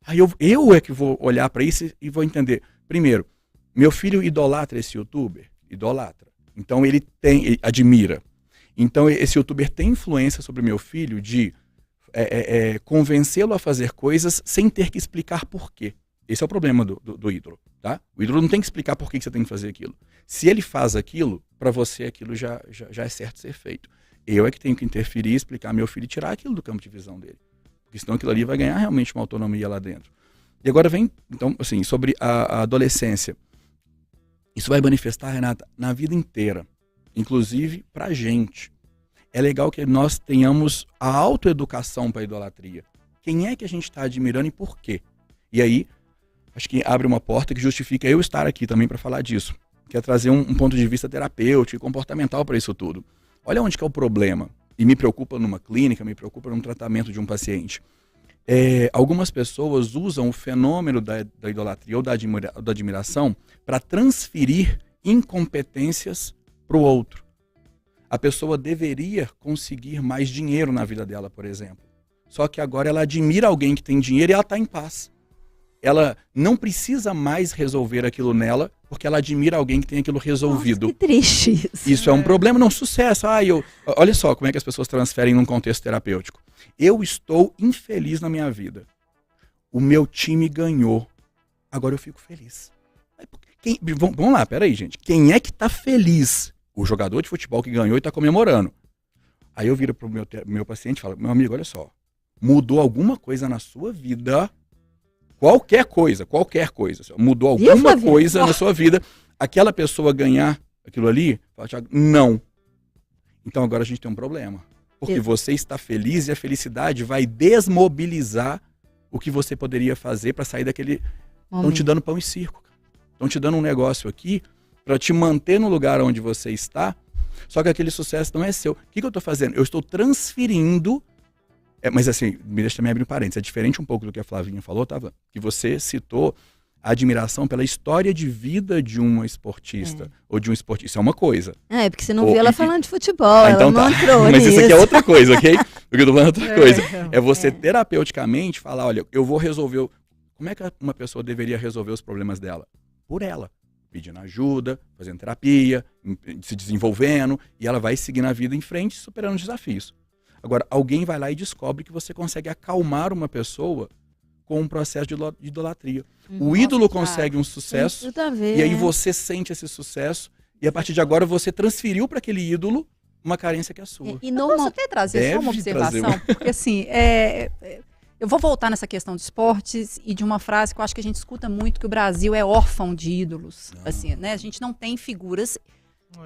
Speaker 2: Aí eu é que vou olhar para isso e vou entender. Primeiro, meu filho idolatra esse youtuber? Idolatra. Então ele admira. Então esse youtuber tem influência sobre meu filho de convencê-lo a fazer coisas sem ter que explicar por quê. Esse é o problema do ídolo. Tá? O ídolo não tem que explicar por que você tem que fazer aquilo. Se ele faz aquilo, para você aquilo já é certo ser feito. Eu é que tenho que interferir, explicar meu filho e tirar aquilo do campo de visão dele. Porque senão aquilo ali vai ganhar realmente uma autonomia lá dentro. E agora vem, então, assim, sobre a adolescência. Isso vai manifestar, Renata, na vida inteira. Inclusive pra gente. É legal que nós tenhamos a autoeducação para a idolatria. Quem é que a gente está admirando e por quê? E aí, acho que abre uma porta que justifica eu estar aqui também para falar disso. Que é trazer um ponto de vista terapêutico e comportamental para isso tudo. Olha onde que é o problema. E me preocupa numa clínica, me preocupa num tratamento de um paciente. Algumas pessoas usam o fenômeno da idolatria ou da admiração para transferir incompetências para o outro. A pessoa deveria conseguir mais dinheiro na vida dela, por exemplo. Só que agora ela admira alguém que tem dinheiro e ela está em paz. Ela não precisa mais resolver aquilo nela, porque ela admira alguém que tem aquilo resolvido.
Speaker 3: Nossa, que triste isso.
Speaker 2: Isso é um problema, não sucesso. Olha só como é que as pessoas transferem num contexto terapêutico. Eu estou infeliz na minha vida. O meu time ganhou. Agora eu fico feliz. Vamos lá, peraí, gente. Quem é que tá feliz? O jogador de futebol que ganhou e tá comemorando. Aí eu viro pro meu paciente e falo, meu amigo, olha só. Mudou alguma coisa na sua vida... Qualquer coisa. Mudou alguma coisa na sua vida. Aquela pessoa ganhar aquilo ali, fala, Thiago, não. Então agora a gente tem um problema. Porque você está feliz e a felicidade vai desmobilizar o que você poderia fazer para sair daquele... Estão te dando pão e circo. Estão te dando um negócio aqui para te manter no lugar onde você está, só que aquele sucesso não é seu. O que eu estou fazendo? Eu estou transferindo... mas assim, me deixa também abrir um parênteses, é diferente um pouco do que a Flavinha falou, tá? Que você citou a admiração pela história de vida de uma esportista, ou de um esportista, isso é uma coisa.
Speaker 3: Porque você não viu ela falando de futebol,
Speaker 2: então
Speaker 3: ela não entrou
Speaker 2: Mas
Speaker 3: nisso.
Speaker 2: isso aqui é outra coisa, ok? O que eu tô falando é outra coisa. É você terapeuticamente falar, olha, eu vou resolver... Como é que uma pessoa deveria resolver os problemas dela? Por ela. Pedindo ajuda, fazendo terapia, se desenvolvendo, e ela vai seguir na vida em frente, superando os desafios. Agora, alguém vai lá e descobre que você consegue acalmar uma pessoa com um processo de idolatria. O ídolo consegue um sucesso, e aí você sente esse sucesso, e a partir de agora você transferiu para aquele ídolo uma carência que é sua.
Speaker 4: E não posso até trazer só uma observação, porque assim, eu vou voltar nessa questão de esportes e de uma frase que eu acho que a gente escuta muito, que o Brasil é órfão de ídolos. Assim, né? A gente não tem figuras...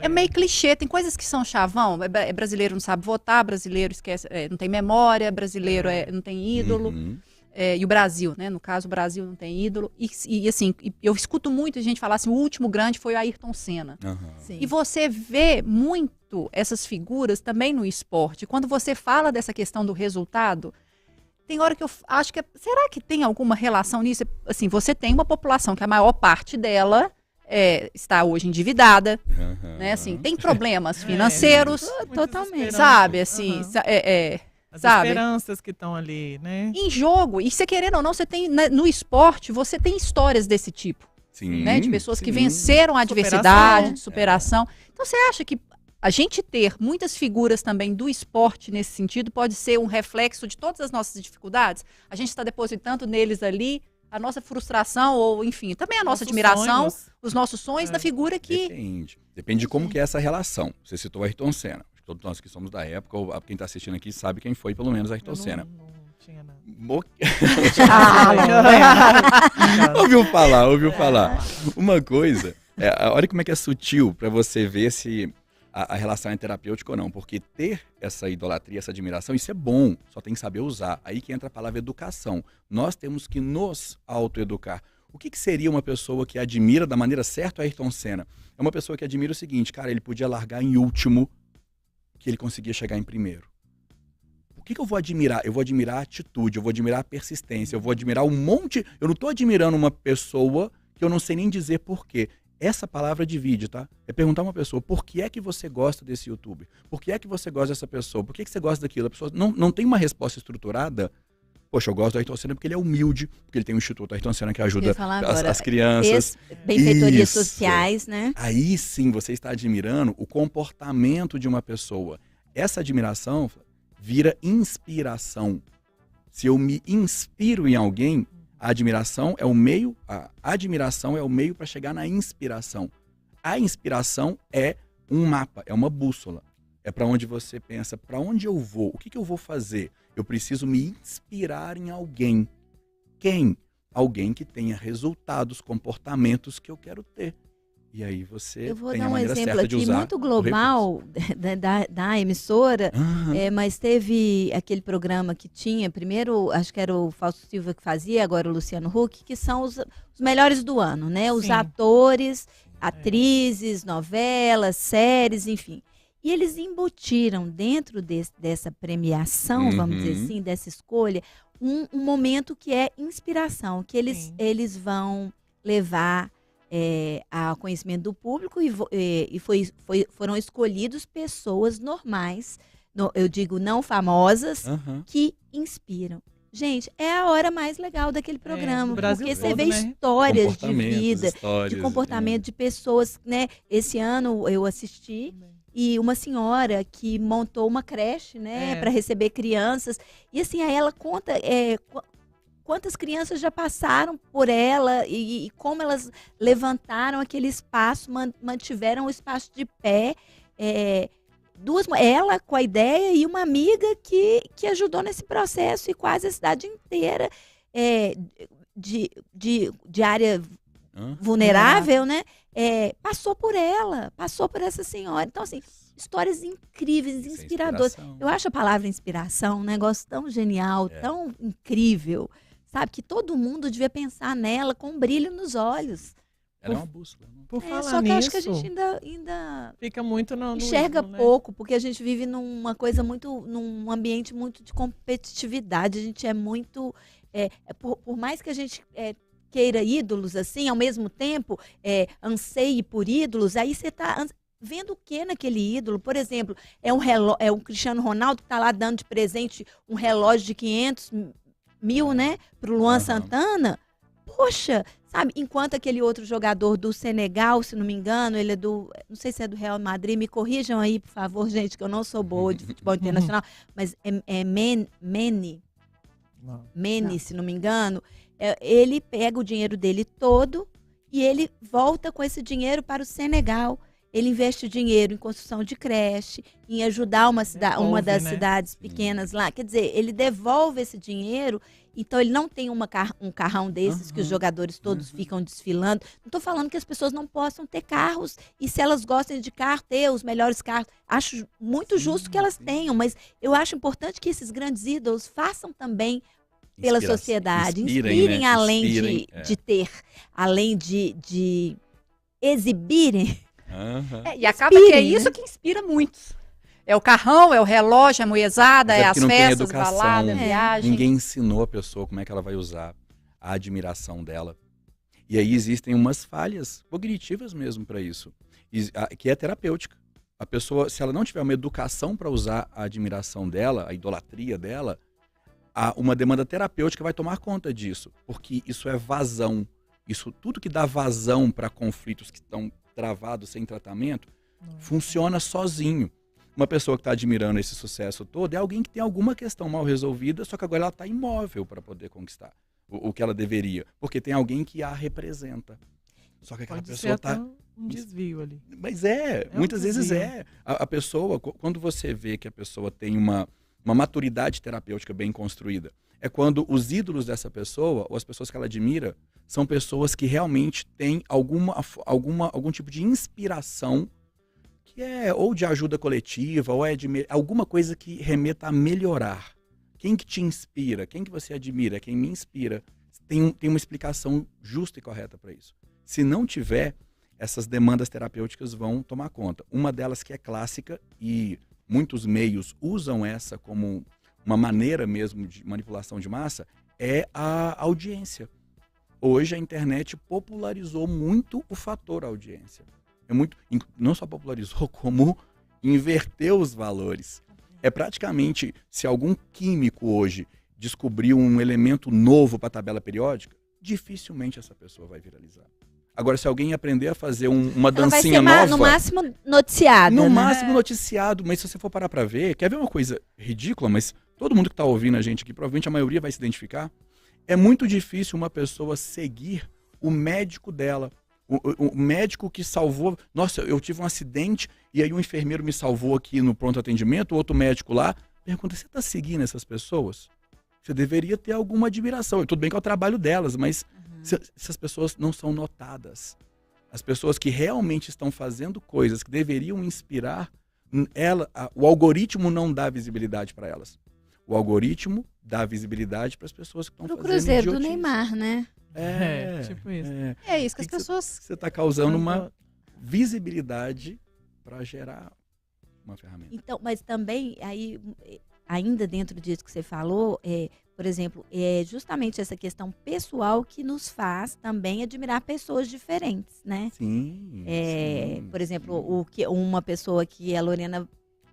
Speaker 4: É meio clichê, tem coisas que são chavão. Brasileiro não sabe votar, brasileiro esquece, não tem memória, brasileiro não tem ídolo. E o Brasil, né? No caso, o Brasil não tem ídolo. E assim, eu escuto muito gente falar assim, o último grande foi o Ayrton Senna. E você vê muito essas figuras também no esporte. Quando você fala dessa questão do resultado, tem hora que eu acho que... será que tem alguma relação nisso? Assim, você tem uma população que a maior parte dela... está hoje endividada, né? Assim, tem problemas financeiros,
Speaker 3: totalmente,
Speaker 4: sabe? Assim,
Speaker 1: as
Speaker 4: sabe?
Speaker 1: esperanças que estão ali, né?
Speaker 4: Em jogo, e você querendo ou não, você tem no esporte, você tem histórias desse tipo, né? De pessoas que venceram a adversidade, superação. Então, você acha que a gente ter muitas figuras também do esporte nesse sentido pode ser um reflexo de todas as nossas dificuldades? A gente está depositando neles ali a nossa frustração, ou enfim, também a nossa admiração, os nossos sonhos na figura que...
Speaker 2: Depende de como que é essa relação. Você citou o Ayrton Senna. Todos nós que somos da época, ou quem está assistindo aqui sabe quem foi, pelo menos, Ayrton Senna. Não tinha nada. Ouviu falar. Uma coisa, olha como é que é sutil para você ver se a relação é terapêutica ou não, porque ter essa idolatria, essa admiração, isso é bom, só tem que saber usar. Aí que entra a palavra educação. Nós temos que nos autoeducar. O que seria uma pessoa que admira da maneira certa o Ayrton Senna? É uma pessoa que admira o seguinte, cara, ele podia largar em último, que ele conseguia chegar em primeiro. O que eu vou admirar? Eu vou admirar a atitude, eu vou admirar a persistência, eu vou admirar um monte... Eu não estou admirando uma pessoa que eu não sei nem dizer por quê. Essa palavra divide, tá? É perguntar a uma pessoa, por que é que você gosta desse youtuber? Por que é que você gosta dessa pessoa? Por que é que você gosta daquilo? A pessoa não tem uma resposta estruturada. Poxa, eu gosto do Ayrton Senna porque ele é humilde, porque ele tem um instituto Ayrton Senna que ajuda as crianças.
Speaker 3: Benfeitorias sociais, né?
Speaker 2: Aí sim, você está admirando o comportamento de uma pessoa. Essa admiração vira inspiração. Se eu me inspiro em alguém, a admiração é o meio para chegar na inspiração. A inspiração é um mapa, é uma bússola. É para onde você pensa, para onde eu vou? O que eu vou fazer? Eu preciso me inspirar em alguém. Quem? Alguém que tenha resultados, comportamentos que eu quero ter. E aí você
Speaker 3: eu vou
Speaker 2: tem
Speaker 3: dar
Speaker 2: a
Speaker 3: um
Speaker 2: maneira
Speaker 3: exemplo
Speaker 2: certa de
Speaker 3: aqui
Speaker 2: usar
Speaker 3: muito global da emissora, mas teve aquele programa que tinha, primeiro acho que era o Fausto Silva que fazia, agora o Luciano Huck, que são os melhores do ano, né? Os atores, atrizes, novelas, séries, enfim. E eles embutiram dentro dessa premiação, vamos dizer assim, dessa escolha, um momento que é inspiração, que eles vão levar ao conhecimento do público e foram escolhidos pessoas normais, eu digo não famosas, que inspiram. Gente, é a hora mais legal daquele programa, porque você vê histórias de vida, de comportamento de pessoas, né? Esse ano eu assisti e uma senhora que montou uma creche, né, para receber crianças. E assim, aí ela conta quantas crianças já passaram por ela e como elas levantaram aquele espaço, mantiveram o espaço de pé. Ela com a ideia e uma amiga que ajudou nesse processo, e quase a cidade inteira de área vulnerável, né? Passou por essa senhora. Então, assim, histórias incríveis, inspiradoras. Eu acho a palavra inspiração um negócio tão genial, tão incrível, sabe? Que todo mundo devia pensar nela com um brilho nos olhos.
Speaker 2: Ela é uma bússola.
Speaker 1: Por falar
Speaker 3: só que
Speaker 1: nisso,
Speaker 3: eu acho que a gente ainda
Speaker 1: fica muito no
Speaker 3: enxerga
Speaker 1: né?
Speaker 3: pouco, porque a gente vive num ambiente muito de competitividade. A gente é muito... por mais que a gente queira ídolos, assim, ao mesmo tempo anseie por ídolos, aí você está vendo o que naquele ídolo? Por exemplo, é um Cristiano Ronaldo que está lá dando de presente um relógio de 500 mil, né, para o Luan Santana. Poxa, sabe? Enquanto aquele outro jogador do Senegal, se não me engano, ele é não sei se é do Real Madrid, me corrijam aí, por favor, gente, que eu não sou boa de futebol internacional, mas Meni, se não me engano, ele pega o dinheiro dele todo e ele volta com esse dinheiro para o Senegal. Ele investe o dinheiro em construção de creche, em ajudar uma das cidades pequenas lá. Quer dizer, ele devolve esse dinheiro, então ele não tem um carrão desses que os jogadores todos ficam desfilando. Não estou falando que as pessoas não possam ter carros, e se elas gostam de carro, ter os melhores carros. Acho muito justo que elas tenham, mas eu acho importante que esses grandes ídolos façam também pela sociedade. Inspirem, né? Além de ter, além de exibirem.
Speaker 4: E acaba que é isso que inspira muitos. É o carrão, é o relógio, é a moezada, é as festas, balada, viagem.
Speaker 2: Ninguém ensinou a pessoa como é que ela vai usar a admiração dela. E aí existem umas falhas cognitivas mesmo para isso, que é terapêutica. A pessoa, se ela não tiver uma educação para usar a admiração dela, a idolatria dela, uma demanda terapêutica vai tomar conta disso, porque isso é vazão. Isso, tudo que dá vazão para conflitos que estão travado, sem tratamento, funciona sozinho. Uma pessoa que está admirando esse sucesso todo é alguém que tem alguma questão mal resolvida, só que agora ela está imóvel para poder conquistar o que ela deveria, porque tem alguém que a representa. Só que aquela pessoa está...
Speaker 1: um desvio ali.
Speaker 2: Mas muitas vezes a pessoa, quando você vê que a pessoa tem uma maturidade terapêutica bem construída, é quando os ídolos dessa pessoa, ou as pessoas que ela admira, são pessoas que realmente têm algum tipo de inspiração que é ou de ajuda coletiva, ou é de alguma coisa que remeta a melhorar. Quem que te inspira? Quem que você admira? Quem me inspira? Tem uma explicação justa e correta para isso. Se não tiver, essas demandas terapêuticas vão tomar conta. Uma delas que é clássica e muitos meios usam essa como uma maneira mesmo de manipulação de massa é a audiência. Hoje a internet popularizou muito o fator audiência. Não só popularizou, como inverteu os valores. É praticamente, se algum químico hoje descobriu um elemento novo para a tabela periódica, dificilmente essa pessoa vai viralizar. Agora, se alguém aprender a fazer uma dancinha nova...
Speaker 3: Ela vai ser no máximo noticiado,
Speaker 2: No
Speaker 3: né?
Speaker 2: máximo noticiado, mas se você for parar para ver, quer ver uma coisa ridícula, mas todo mundo que está ouvindo a gente aqui, provavelmente a maioria vai se identificar, é muito difícil uma pessoa seguir o médico dela. O médico que salvou... Nossa, eu tive um acidente e aí um enfermeiro me salvou aqui no pronto atendimento, o outro médico lá. Pergunta, você está seguindo essas pessoas? Você deveria ter alguma admiração. Tudo bem que é o trabalho delas, mas se essas pessoas não são notadas. As pessoas que realmente estão fazendo coisas que deveriam inspirar, o algoritmo não dá visibilidade para elas. O algoritmo dá visibilidade para as pessoas que estão fazendo idiotice.
Speaker 3: Pro Cruzeiro do Neymar, né?
Speaker 1: Tipo isso.
Speaker 4: É isso que as pessoas...
Speaker 2: Você está causando uma visibilidade para gerar uma ferramenta.
Speaker 3: Então, mas também, aí, ainda dentro disso que você falou, por exemplo, é justamente essa questão pessoal que nos faz também admirar pessoas diferentes, né?
Speaker 2: Sim.
Speaker 3: Por exemplo, uma pessoa que a Lorena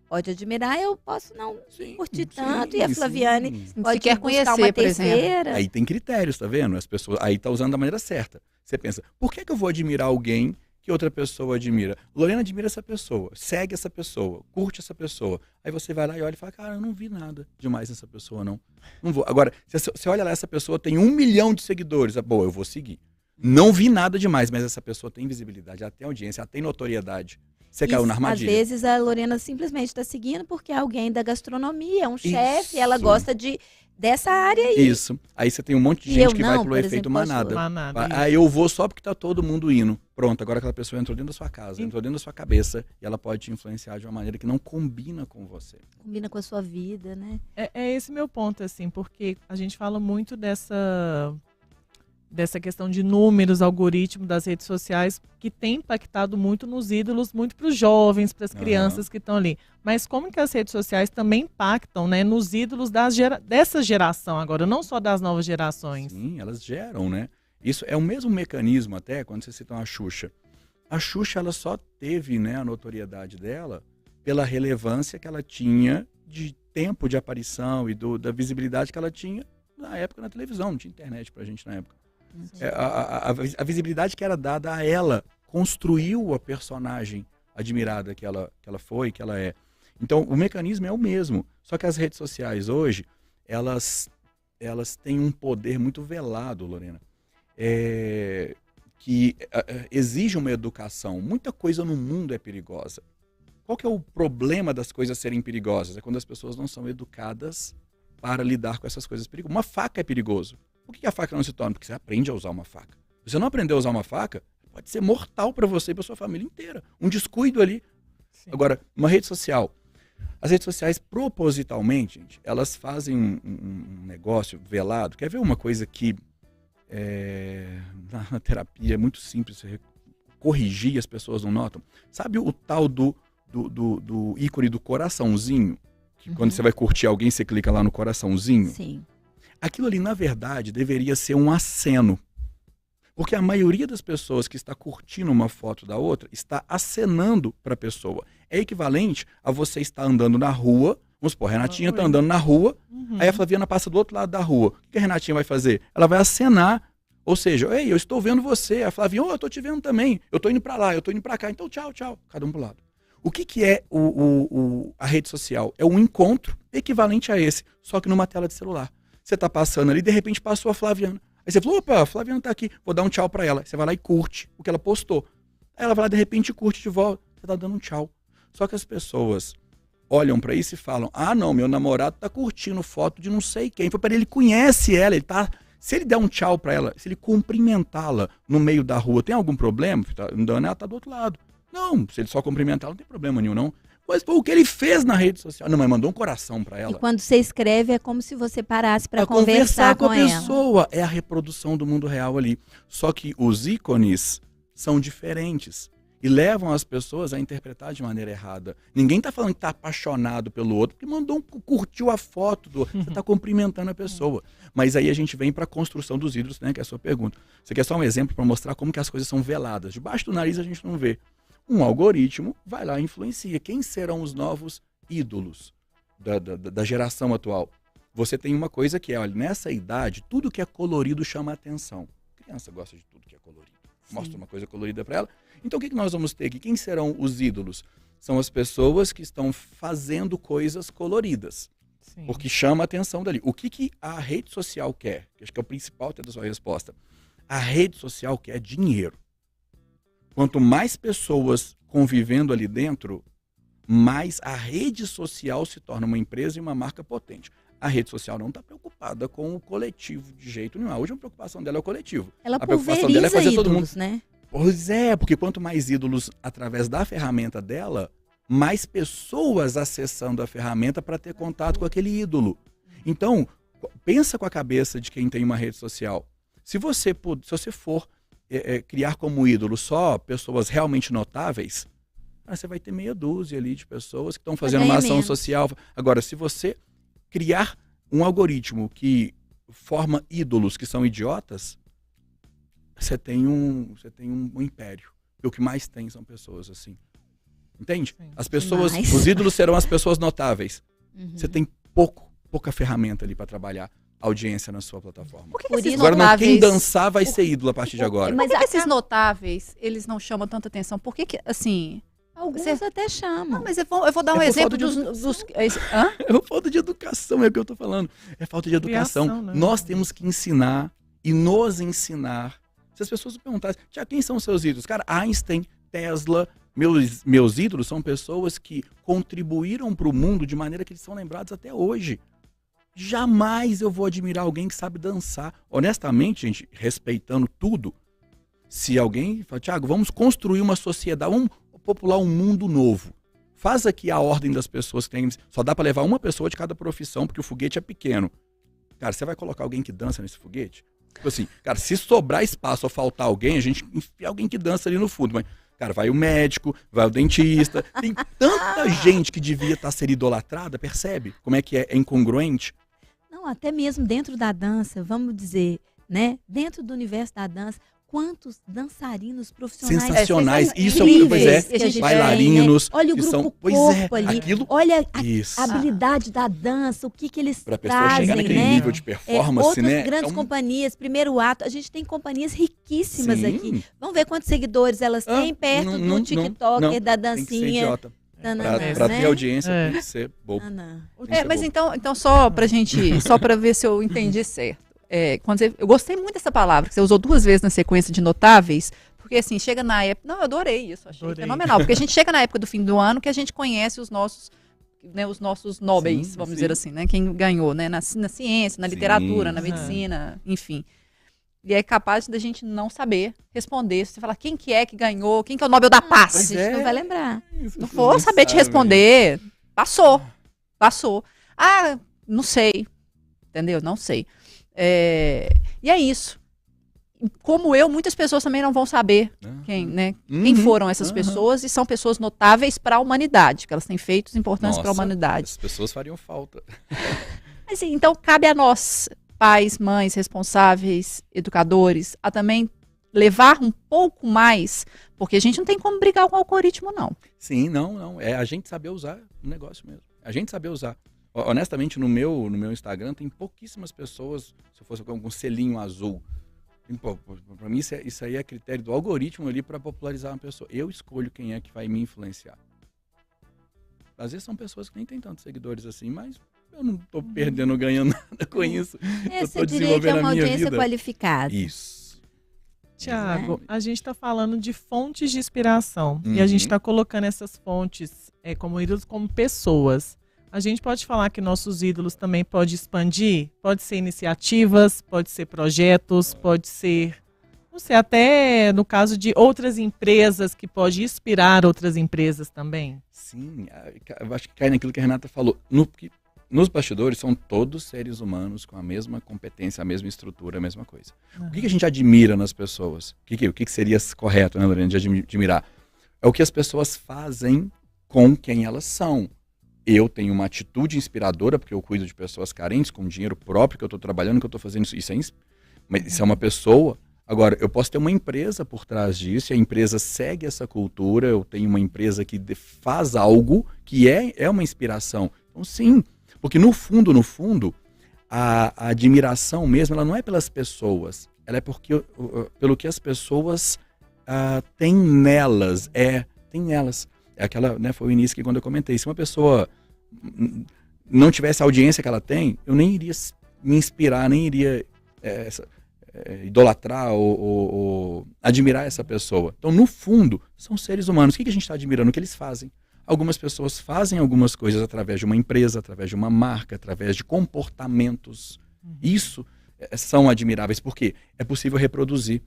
Speaker 3: pode admirar, eu posso não curtir tanto, e a Flaviane pode
Speaker 4: quer
Speaker 3: buscar
Speaker 4: conhecer,
Speaker 3: uma
Speaker 4: por exemplo.
Speaker 3: terceira.
Speaker 2: Aí tem critérios, tá vendo? As pessoas, aí tá usando da maneira certa. Você pensa, por que eu vou admirar alguém que outra pessoa admira? Lorena admira essa pessoa, segue essa pessoa, curte essa pessoa. Aí você vai lá e olha e fala, cara, eu não vi nada demais nessa pessoa, não. Não vou. Agora, você olha lá, essa pessoa tem 1 milhão de seguidores. Boa, eu vou seguir. Não vi nada demais, mas essa pessoa tem visibilidade, ela tem audiência, ela tem notoriedade. Você caiu na armadilha.
Speaker 3: Às vezes a Lorena simplesmente está seguindo porque é alguém da gastronomia, é um chefe, ela gosta dessa área aí.
Speaker 2: Isso. Aí você tem um monte de gente que vai pelo efeito manada. Aí eu vou só porque tá todo mundo indo. Pronto, agora aquela pessoa entrou dentro da sua casa, entrou dentro da sua cabeça e ela pode te influenciar de uma maneira que não combina com você.
Speaker 3: Combina com a sua vida, né?
Speaker 1: É esse meu ponto, assim, porque a gente fala muito dessa questão de números, algoritmo das redes sociais, que tem impactado muito nos ídolos, muito para os jovens, para as crianças que estão ali. Mas como que as redes sociais também impactam, né, nos ídolos dessa geração agora, não só das novas gerações?
Speaker 2: Sim, elas geram, né? Isso é o mesmo mecanismo até, quando você cita a Xuxa. A Xuxa, ela só teve, né, a notoriedade dela pela relevância que ela tinha de tempo de aparição e da visibilidade que ela tinha na época na televisão, não tinha internet pra gente na época. A visibilidade que era dada a ela construiu a personagem admirada que ela foi, que ela é. Então, o mecanismo é o mesmo. Só que as redes sociais hoje, elas têm um poder muito velado, Lorena, que exige uma educação. Muita coisa no mundo é perigosa. Qual que é o problema das coisas serem perigosas? É quando as pessoas não são educadas para lidar com essas coisas perigosas. Uma faca é perigoso. Por que a faca não se torna? Porque você aprende a usar uma faca. Se você não aprender a usar uma faca, pode ser mortal para você e para sua família inteira. Um descuido ali. Sim. Agora, uma rede social. As redes sociais, propositalmente, gente, elas fazem um negócio velado. Quer ver uma coisa que na terapia é muito simples, você corrigir, as pessoas não notam? Sabe o tal do ícone do coraçãozinho? Que quando você vai curtir alguém, você clica lá no coraçãozinho?
Speaker 3: Sim.
Speaker 2: Aquilo ali, na verdade, deveria ser um aceno. Porque a maioria das pessoas que está curtindo uma foto da outra está acenando para a pessoa. É equivalente a você estar andando na rua. Vamos supor, a Renatinha está andando na rua, aí a Flaviana passa do outro lado da rua. O que a Renatinha vai fazer? Ela vai acenar. Ou seja, ei, eu estou vendo você. A Flaviana, eu estou te vendo também. Eu estou indo para lá, eu estou indo para cá. Então, tchau, tchau. Cada um para o lado. O que é a rede social? É um encontro equivalente a esse, só que numa tela de celular. Você tá passando ali, de repente passou a Flaviana. Aí você falou, opa, a Flaviana tá aqui, vou dar um tchau pra ela. Você vai lá e curte o que ela postou. Aí ela vai lá, de repente, curte de volta. Você tá dando um tchau. Só que as pessoas olham pra isso e falam, ah, não, meu namorado tá curtindo foto de não sei quem. Foi para ele conhece ela, ele tá... Se ele der um tchau pra ela, se ele cumprimentá-la no meio da rua, tem algum problema? Ela tá do outro lado. Não, se ele só cumprimentar, não tem problema nenhum, não. Mas foi o que ele fez na rede social. Não, mas mandou um coração pra ela.
Speaker 3: E quando você escreve, é como se você parasse para conversar com
Speaker 2: a
Speaker 3: ela.
Speaker 2: pessoa. É a reprodução do mundo real ali. Só que os ícones são diferentes e levam as pessoas a interpretar de maneira errada. Ninguém tá falando que tá apaixonado pelo outro, porque curtiu a foto do outro. Você tá cumprimentando a pessoa. Mas aí a gente vem para a construção dos ídolos, né, que é a sua pergunta. Você quer só um exemplo para mostrar como que as coisas são veladas. Debaixo do nariz a gente não vê. Um algoritmo vai lá e influencia. Quem serão os novos ídolos da geração atual? Você tem uma coisa que é, olha, nessa idade, tudo que é colorido chama atenção. A criança gosta de tudo que é colorido. Mostra uma coisa colorida para ela. Então o que nós vamos ter aqui? Quem serão os ídolos? São as pessoas que estão fazendo coisas coloridas. Sim. Porque chama a atenção dali. O que a rede social quer? Que acho que é o principal da sua resposta. A rede social quer dinheiro. Quanto mais pessoas convivendo ali dentro, mais a rede social se torna uma empresa e uma marca potente. A rede social não está preocupada com o coletivo de jeito nenhum. Hoje a preocupação dela é o coletivo.
Speaker 3: Ela
Speaker 2: a preocupação dela é fazer
Speaker 3: ídolos,
Speaker 2: todo mundo.
Speaker 3: Né?
Speaker 2: Pois é, porque quanto mais ídolos através da ferramenta dela, mais pessoas acessando a ferramenta para ter contato com aquele ídolo. Então, pensa com a cabeça de quem tem uma rede social. Se você for criar como ídolo só pessoas realmente notáveis, você vai ter meia dúzia ali de pessoas que estão fazendo uma ação social. Agora, se você criar um algoritmo que forma ídolos que são idiotas, você tem um império. E o que mais tem são pessoas assim. Entende? Sim. As pessoas, os ídolos serão as pessoas notáveis. Uhum. Você tem pouca ferramenta ali para trabalhar audiência na sua plataforma.
Speaker 4: Por que esses
Speaker 2: agora,
Speaker 4: notáveis...
Speaker 2: quem dançar vai ser ídolo a partir de agora.
Speaker 4: Mas esses notáveis, eles não chamam tanta atenção? Por que assim...
Speaker 3: Alguns até chamam.
Speaker 4: Não, mas eu vou dar um exemplo dos...
Speaker 2: Hã? É falta de educação, é o que eu tô falando. É falta de educação. Criação, né? Nós temos que ensinar e nos ensinar. Se as pessoas me perguntassem, Tiago, quem são os seus ídolos? Cara, Einstein, Tesla, meus ídolos são pessoas que contribuíram para o mundo de maneira que eles são lembrados até hoje. Jamais eu vou admirar alguém que sabe dançar. Honestamente, gente, respeitando tudo, se alguém fala, Tiago, vamos construir uma sociedade, vamos popular um mundo novo. Faz aqui a ordem das pessoas que tem. Só dá para levar uma pessoa de cada profissão, porque o foguete é pequeno. Cara, você vai colocar alguém que dança nesse foguete? Tipo assim, cara, se sobrar espaço ou faltar alguém, a gente enfia alguém que dança ali no fundo. Mas, cara, vai o médico, vai o dentista. Tem tanta gente que devia estar sendo idolatrada, percebe? Como é que é incongruente?
Speaker 3: Não, até mesmo dentro da dança, vamos dizer, né? Dentro do universo da dança, quantos dançarinos profissionais
Speaker 2: sensacionais, isso é bailarinos.
Speaker 3: Né? Olha o grupo corpo ali,
Speaker 2: aquilo,
Speaker 3: olha a habilidade da dança, o que eles
Speaker 2: pra
Speaker 3: trazem,
Speaker 2: pessoa chegar naquele
Speaker 3: né?
Speaker 2: nível de performance,
Speaker 3: outras
Speaker 2: né?
Speaker 3: grandes companhias, primeiro ato, a gente tem companhias riquíssimas
Speaker 2: Sim.
Speaker 3: aqui. Vamos ver quantos seguidores elas têm perto do TikToker, da dancinha.
Speaker 2: Tem que ser idiota.
Speaker 3: Tanana,
Speaker 2: pra
Speaker 3: né?
Speaker 2: ter audiência tem que ser bobo.
Speaker 4: Mas então só pra gente, só pra ver se eu entendi certo. Eu gostei muito dessa palavra, que você usou 2 vezes na sequência de notáveis, porque assim, chega na época... Não, eu adorei isso, achei fenomenal, porque a gente chega na época do fim do ano que a gente conhece os nossos nobres, vamos dizer assim, né? Quem ganhou, né? Na ciência, na literatura, na medicina, enfim. E é capaz da gente não saber responder. Se você falar quem que ganhou, quem que é o Nobel da Paz,
Speaker 3: a gente não vai lembrar.
Speaker 4: Não vou saber te responder. Passou. Ah, não sei. Entendeu? Não sei. E é isso. Como muitas pessoas também não vão saber quem foram essas pessoas, e são pessoas notáveis para a humanidade, que elas têm feitos importantes para a humanidade.
Speaker 2: As pessoas fariam falta.
Speaker 4: Mas, então cabe a nós, pais, mães, responsáveis, educadores, a também levar um pouco mais, porque a gente não tem como brigar com o algoritmo, não.
Speaker 2: Sim, não. É a gente saber usar o negócio mesmo. A gente saber usar. Honestamente, no meu Instagram tem pouquíssimas pessoas, se eu fosse com algum selinho azul. Para mim, isso aí é critério do algoritmo ali para popularizar uma pessoa. Eu escolho quem é que vai me influenciar. Às vezes são pessoas que nem têm tantos seguidores assim, mas eu não estou perdendo ou ganhando nada com isso. Eu estou desenvolvendo a minha vida.
Speaker 3: É uma audiência qualificada.
Speaker 2: Isso.
Speaker 1: Tiago, a gente está falando de fontes de inspiração. E a gente está colocando essas fontes como ídolos, como pessoas. A gente pode falar que nossos ídolos também podem expandir? Pode ser iniciativas, pode ser projetos, pode ser não sei, até no caso de outras empresas, que pode inspirar outras empresas também?
Speaker 2: Sim, eu acho que cai naquilo que a Renata falou. Nos bastidores são todos seres humanos com a mesma competência, a mesma estrutura, a mesma coisa. O que a gente admira nas pessoas? O que seria correto, né, Lorena, de admirar? É o que as pessoas fazem com quem elas são. Eu tenho uma atitude inspiradora, porque eu cuido de pessoas carentes, com dinheiro próprio, que eu estou trabalhando, que eu estou fazendo isso. Mas isso é uma pessoa. Agora, eu posso ter uma empresa por trás disso, e a empresa segue essa cultura, eu tenho uma empresa que faz algo que é uma inspiração. Então, sim, porque no fundo, a admiração mesmo, ela não é pelas pessoas, ela é pelo que as pessoas têm nelas. Tem nelas. É aquela, né, foi o início que quando eu comentei, se uma pessoa não tivesse a audiência que ela tem, eu nem iria me inspirar, nem iria idolatrar ou admirar essa pessoa. Então, no fundo, são seres humanos. O que a gente está admirando? O que eles fazem. Algumas pessoas fazem algumas coisas através de uma empresa, através de uma marca, através de comportamentos. Isso são admiráveis, porque é possível reproduzir.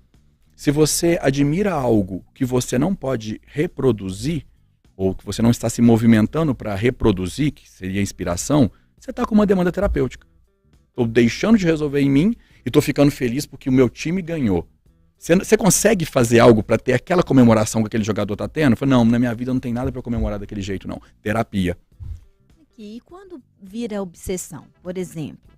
Speaker 2: Se você admira algo que você não pode reproduzir, ou que você não está se movimentando para reproduzir, que seria inspiração, você está com uma demanda terapêutica. Estou deixando de resolver em mim e estou ficando feliz porque o meu time ganhou. Você consegue fazer algo para ter aquela comemoração que aquele jogador está tendo? Eu falo, não, na minha vida não tem nada para comemorar daquele jeito, não. Terapia.
Speaker 3: E quando vira obsessão, por exemplo,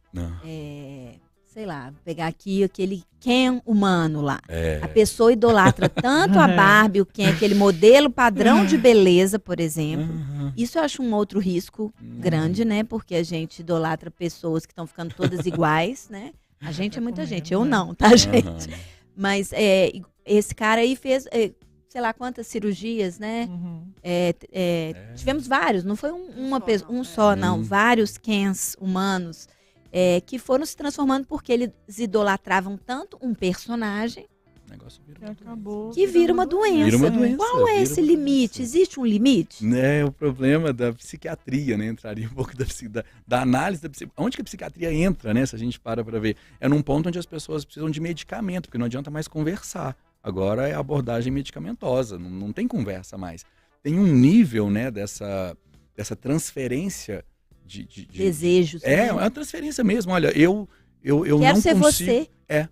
Speaker 3: sei lá, pegar aqui aquele Ken humano lá. A pessoa idolatra tanto a Barbie, o Ken, aquele modelo padrão de beleza, por exemplo. Isso eu acho um outro risco grande, né? Porque a gente idolatra pessoas que estão ficando todas iguais, né? A gente é muita gente, eu não, tá, gente? Mas esse cara aí fez, sei lá quantas cirurgias, né? Tivemos vários, não foi um só, não. Vários Kens humanos que foram se transformando porque eles idolatravam tanto um personagem que vira uma doença. Qual é esse limite? Existe um limite?
Speaker 2: O problema da psiquiatria, né? Entraria um pouco da análise da psiquiatria. Onde que a psiquiatria entra, né? Se a gente para ver. É num ponto onde as pessoas precisam de medicamento, porque não adianta mais conversar. Agora é a abordagem medicamentosa, não tem conversa mais. Tem um nível, né, dessa transferência de
Speaker 3: desejos.
Speaker 2: É uma transferência mesmo. Olha, eu
Speaker 3: quero
Speaker 2: não
Speaker 3: ser
Speaker 2: consigo...
Speaker 3: você.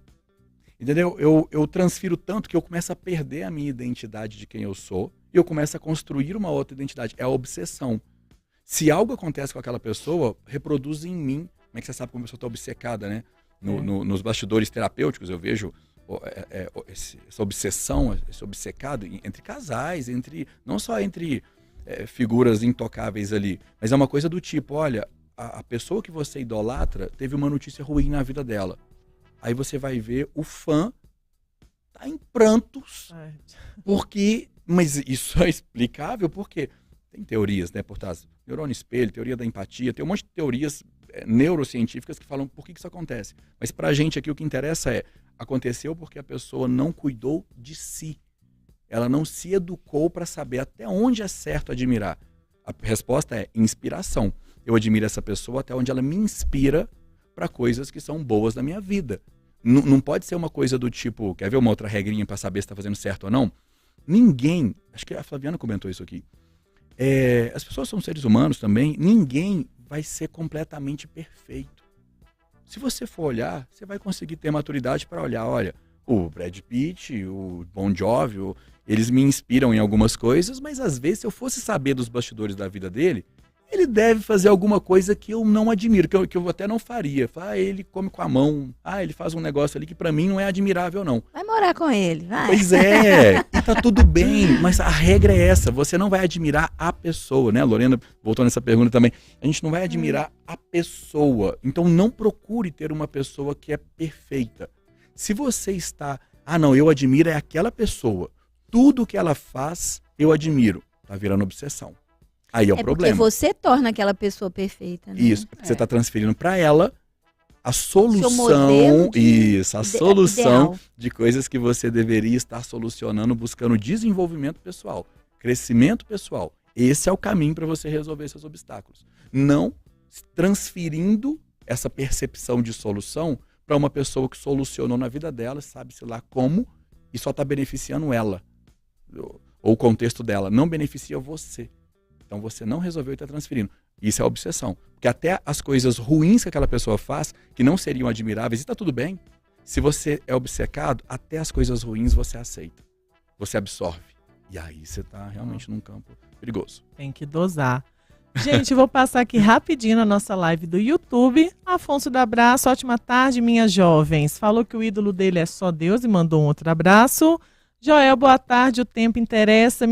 Speaker 2: Entendeu? Eu transfiro tanto que eu começo a perder a minha identidade de quem eu sou e eu começo a construir uma outra identidade. É a obsessão. Se algo acontece com aquela pessoa, reproduz em mim. Como é que você sabe como a pessoa está obcecada, né? Nos bastidores terapêuticos eu vejo essa obsessão, esse obcecado entre casais, não só entre figuras intocáveis ali, mas é uma coisa do tipo, olha, a pessoa que você idolatra teve uma notícia ruim na vida dela. Aí você vai ver o fã tá em prantos, mas isso é explicável porque tem teorias, né, por trás, neurônio espelho, teoria da empatia, tem um monte de teorias neurocientíficas que falam por que isso acontece. Mas pra gente aqui o que interessa aconteceu porque a pessoa não cuidou de si. Ela não se educou para saber até onde é certo admirar. A resposta é inspiração. Eu admiro essa pessoa até onde ela me inspira para coisas que são boas na minha vida. Não pode ser uma coisa do tipo, quer ver uma outra regrinha para saber se está fazendo certo ou não? Ninguém, acho que a Flaviana comentou isso aqui, as pessoas são seres humanos também, ninguém vai ser completamente perfeito. Se você for olhar, você vai conseguir ter maturidade para olhar, olha, o Brad Pitt, o Bon Jovi, eles me inspiram em algumas coisas, mas às vezes se eu fosse saber dos bastidores da vida dele, ele deve fazer alguma coisa que eu não admiro, que eu até não faria. Ele come com a mão, ele faz um negócio ali que pra mim não é admirável, não.
Speaker 3: Vai morar com ele, vai.
Speaker 2: Pois é, e tá tudo bem, mas a regra é essa, você não vai admirar a pessoa, né? A Lorena voltou nessa pergunta também, a gente não vai admirar a pessoa, então não procure ter uma pessoa que é perfeita. Se você está, não, eu admiro é aquela pessoa, tudo que ela faz, eu admiro, tá virando obsessão. Aí é o problema.
Speaker 3: Porque você torna aquela pessoa perfeita, né?
Speaker 2: Isso, porque você está transferindo para ela a solução,
Speaker 3: ideal
Speaker 2: de coisas que você deveria estar solucionando, buscando desenvolvimento pessoal, crescimento pessoal. Esse é o caminho para você resolver esses obstáculos. Não transferindo essa percepção de solução para uma pessoa que solucionou na vida dela, sabe-se lá como, e só está beneficiando ela, ou o contexto dela, não beneficia você. Então você não resolveu e está transferindo. Isso é obsessão. Porque até as coisas ruins que aquela pessoa faz, que não seriam admiráveis, e está tudo bem, se você é obcecado, até as coisas ruins você aceita. Você absorve. E aí você está realmente num campo perigoso.
Speaker 1: Tem que dosar. Gente, vou passar aqui rapidinho na nossa live do YouTube. Afonso da Abraço, ótima tarde, minhas jovens. Falou que o ídolo dele é só Deus e mandou um outro abraço. Joel, boa tarde, o tempo interessa.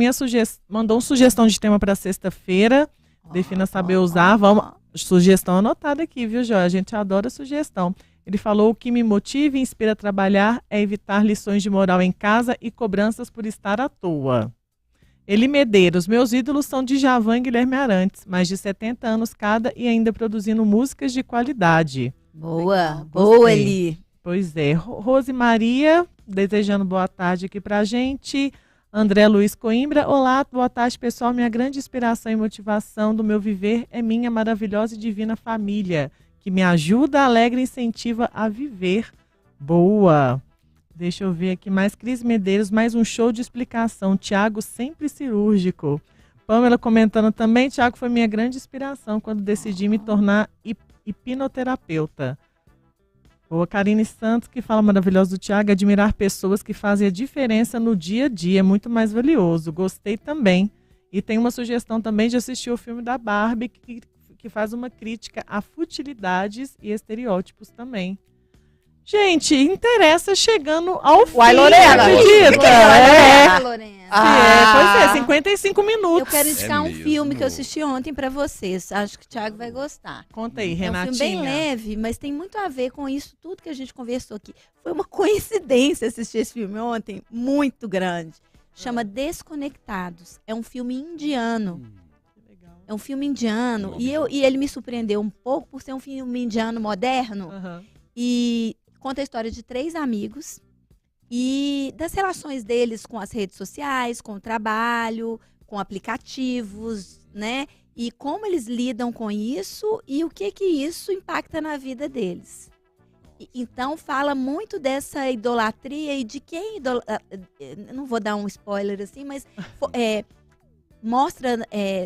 Speaker 1: Mandou uma sugestão de tema para sexta-feira. Defina saber usar. Vamos. Sugestão anotada aqui, viu, Joel? A gente adora sugestão. Ele falou: o que me motiva e inspira a trabalhar é evitar lições de moral em casa e cobranças por estar à toa. Eli Medeiros, meus ídolos são Djavan e Guilherme Arantes, mais de 70 anos cada e ainda produzindo músicas de qualidade.
Speaker 3: Boa, boa, Eli.
Speaker 1: Pois é. Rose Maria, desejando boa tarde aqui pra gente. André Luiz Coimbra, olá, boa tarde, pessoal. Minha grande inspiração e motivação do meu viver é minha maravilhosa e divina família, que me ajuda, alegra e incentiva a viver. Boa. Deixa eu ver aqui mais. Cris Medeiros, mais um show de explicação. Tiago sempre cirúrgico. Pamela comentando também, Tiago foi minha grande inspiração quando decidi me tornar hipnoterapeuta. Boa, Karine Santos, que fala maravilhoso do Tiago, admirar pessoas que fazem a diferença no dia a dia, é muito mais valioso. Gostei também. E tem uma sugestão também de assistir o filme da Barbie, que faz uma crítica a futilidades e estereótipos também. Gente, interessa chegando ao fim.
Speaker 4: Uai, Lorena,
Speaker 1: acredita?
Speaker 3: Lorena.
Speaker 1: Pois é, 55 minutos.
Speaker 3: Eu quero indicar um
Speaker 2: mesmo.
Speaker 3: filme que eu assisti ontem pra vocês. Acho que o Thiago vai gostar.
Speaker 1: Conta aí,
Speaker 3: É um
Speaker 1: Renatinha.
Speaker 3: filme bem leve, mas tem muito a ver com isso, tudo que a gente conversou aqui. Foi uma coincidência assistir esse filme ontem, muito grande. Chama Desconectados. É um filme indiano. É um filme indiano. E ele me surpreendeu um pouco por ser um filme indiano moderno.
Speaker 1: Uhum.
Speaker 3: E conta a história de 3 amigos e das relações deles com as redes sociais, com o trabalho, com aplicativos, né? E como eles lidam com isso e o que isso impacta na vida deles. Então fala muito dessa idolatria e de quem não vou dar um spoiler assim, mas mostra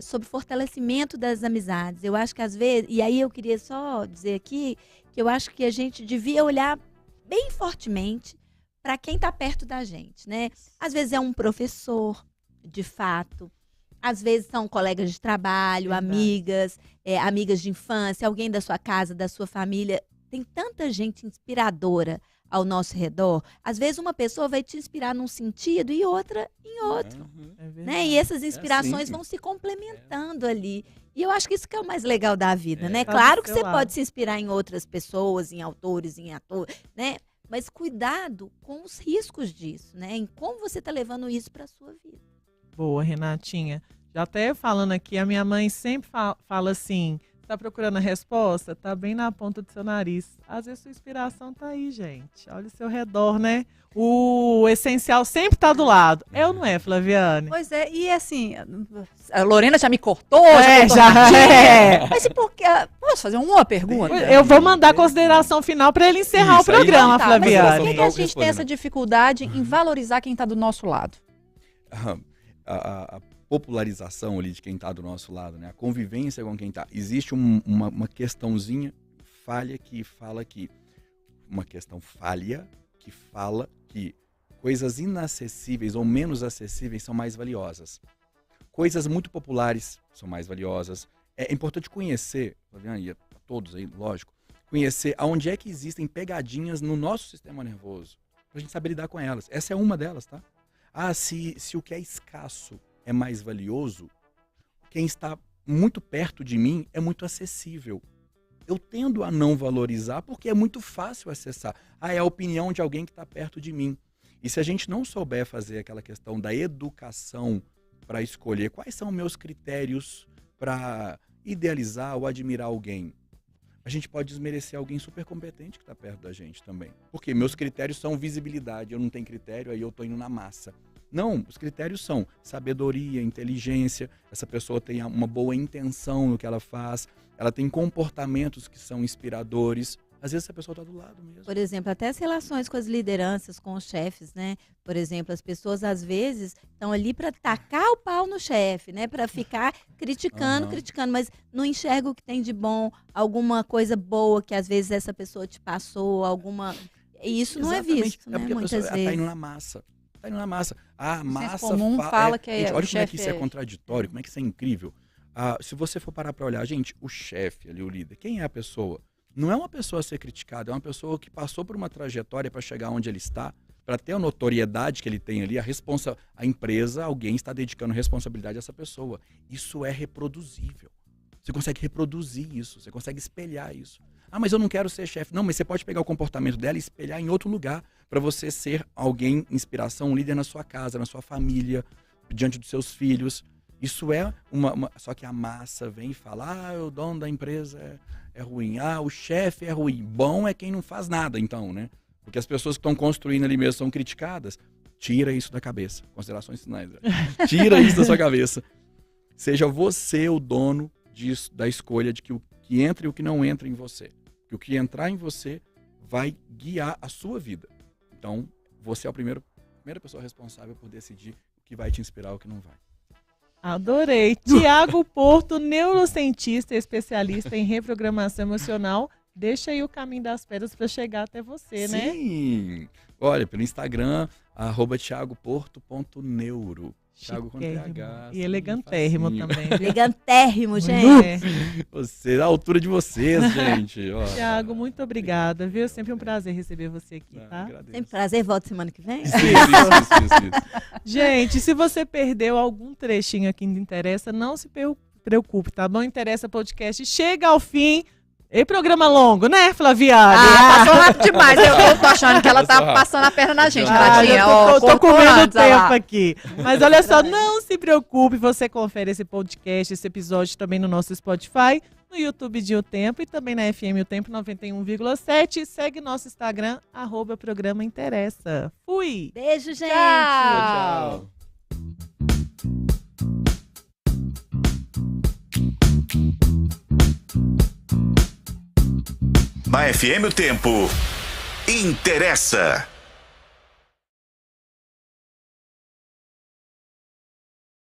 Speaker 3: sobre fortalecimento das amizades. Eu acho que às vezes, e aí eu queria só dizer aqui que eu acho que a gente devia olhar bem fortemente para quem está perto da gente, né? Às vezes é um professor, de fato. Às vezes são colegas de trabalho, amigas, amigas de infância, alguém da sua casa, da sua família. Tem tanta gente inspiradora ao nosso redor. Às vezes uma pessoa vai te inspirar num sentido e outra em outro. Né? E essas inspirações vão se complementando ali. E eu acho que isso que é o mais legal da vida, né?
Speaker 1: Tá
Speaker 3: Claro
Speaker 1: do
Speaker 3: que
Speaker 1: seu
Speaker 3: você
Speaker 1: lado.
Speaker 3: pode se inspirar em outras pessoas, em autores, em atores, né? Mas cuidado com os riscos disso, né? Em como você está levando isso para sua vida.
Speaker 1: Boa, Renatinha. Já até falando aqui, a minha mãe sempre fala assim, tá procurando a resposta? Tá bem na ponta do seu nariz. Às vezes sua inspiração tá aí, gente. Olha o seu redor, né? O essencial sempre tá do lado. É ou não é, Flaviane?
Speaker 4: Pois é, e assim, a Lorena já me cortou,
Speaker 1: Já.
Speaker 4: Mas e por que? Posso fazer uma pergunta?
Speaker 1: Eu vou mandar a consideração final para ele encerrar
Speaker 2: Isso,
Speaker 1: o
Speaker 2: aí
Speaker 1: programa,
Speaker 2: já.
Speaker 4: Tá, mas
Speaker 1: Flaviane.
Speaker 4: por que a gente tem essa dificuldade em valorizar quem está do nosso lado?
Speaker 2: A popularização ali de quem está do nosso lado, né? A convivência com quem está. Existe uma questãozinha falha que fala que coisas inacessíveis ou menos acessíveis são mais valiosas. Coisas muito populares são mais valiosas. É importante conhecer, e a todos aí, lógico, conhecer aonde é que existem pegadinhas no nosso sistema nervoso, pra gente saber lidar com elas. Essa é uma delas, tá? Se o que é escasso é mais valioso, quem está muito perto de mim é muito acessível. Eu tendo a não valorizar porque é muito fácil acessar. É a opinião de alguém que está perto de mim. E se a gente não souber fazer aquela questão da educação para escolher quais são meus critérios para idealizar ou admirar alguém, a gente pode desmerecer alguém super competente que está perto da gente também. Porque meus critérios são visibilidade, eu não tenho critério, aí eu estou indo na massa. Não, os critérios são sabedoria, inteligência, essa pessoa tem uma boa intenção no que ela faz, ela tem comportamentos que são inspiradores. Às vezes a pessoa está do lado mesmo.
Speaker 3: Por exemplo, até as relações com as lideranças, com os chefes, né? Por exemplo, as pessoas às vezes estão ali para tacar o pau no chefe, né? Para ficar criticando, mas não enxerga o que tem de bom, alguma coisa boa que às vezes essa pessoa te passou, alguma... E isso não é visto, né?
Speaker 2: Porque
Speaker 3: Muitas
Speaker 2: a pessoa
Speaker 3: vezes.
Speaker 2: Tá indo na massa. Tá indo na massa. A massa
Speaker 4: comum fala que
Speaker 2: gente,
Speaker 4: o
Speaker 2: olha como é que
Speaker 4: chefe
Speaker 2: isso é contraditório, como é que isso é incrível. Se você for parar para olhar, gente, o chefe ali, o líder, quem é a pessoa? Não é uma pessoa a ser criticada, é uma pessoa que passou por uma trajetória para chegar onde ele está, para ter a notoriedade que ele tem ali, a empresa, alguém está dedicando responsabilidade a essa pessoa. Isso é reproduzível. Você consegue reproduzir isso, você consegue espelhar isso. Mas eu não quero ser chefe. Não, mas você pode pegar o comportamento dela e espelhar em outro lugar para você ser alguém, inspiração, um líder na sua casa, na sua família, diante dos seus filhos. Isso é só que a massa vem e fala, o dono da empresa é ruim, o chefe é ruim. Bom é quem não faz nada, então, né? Porque as pessoas que estão construindo ali mesmo são criticadas. Tira isso da cabeça. Considerações finais. Tira isso da sua cabeça. Seja você o dono disso, da escolha de que o que entra e o que não entra em você. Que o que entrar em você vai guiar a sua vida. Então, você é a primeira pessoa responsável por decidir o que vai te inspirar e o que não vai.
Speaker 1: Adorei. Tiago Porto, neurocientista e especialista em reprogramação emocional. Deixa aí o caminho das pedras para chegar até você, né?
Speaker 2: Sim. Olha, pelo Instagram, @tiagoporto.neuro. Thiago com TH.
Speaker 1: E elegantérrimo também.
Speaker 3: Elegantérrimo, gente.
Speaker 2: Você, a altura de vocês, gente.
Speaker 1: Thiago, muito obrigada, viu? Sempre um prazer receber você aqui, tá?
Speaker 2: Agradeço.
Speaker 3: Sempre prazer, volta semana que vem.
Speaker 2: Isso.
Speaker 1: Gente, se você perdeu algum trechinho aqui do Interessa, não se preocupe, tá bom? Interessa Podcast chega ao fim. E programa longo, né, Flaviane?
Speaker 4: Passou rápido demais. Eu tô achando que ela tá passando a perna na gente.
Speaker 1: Eu tô comendo tempo aqui. Mas olha só, não se preocupe, você confere esse podcast, esse episódio também no nosso Spotify, no YouTube de O Tempo e também na FM O Tempo 91,7. Segue nosso Instagram, @programa Interessa. Fui!
Speaker 3: Beijo, gente!
Speaker 2: Tchau.
Speaker 5: Na FM O Tempo, Interessa.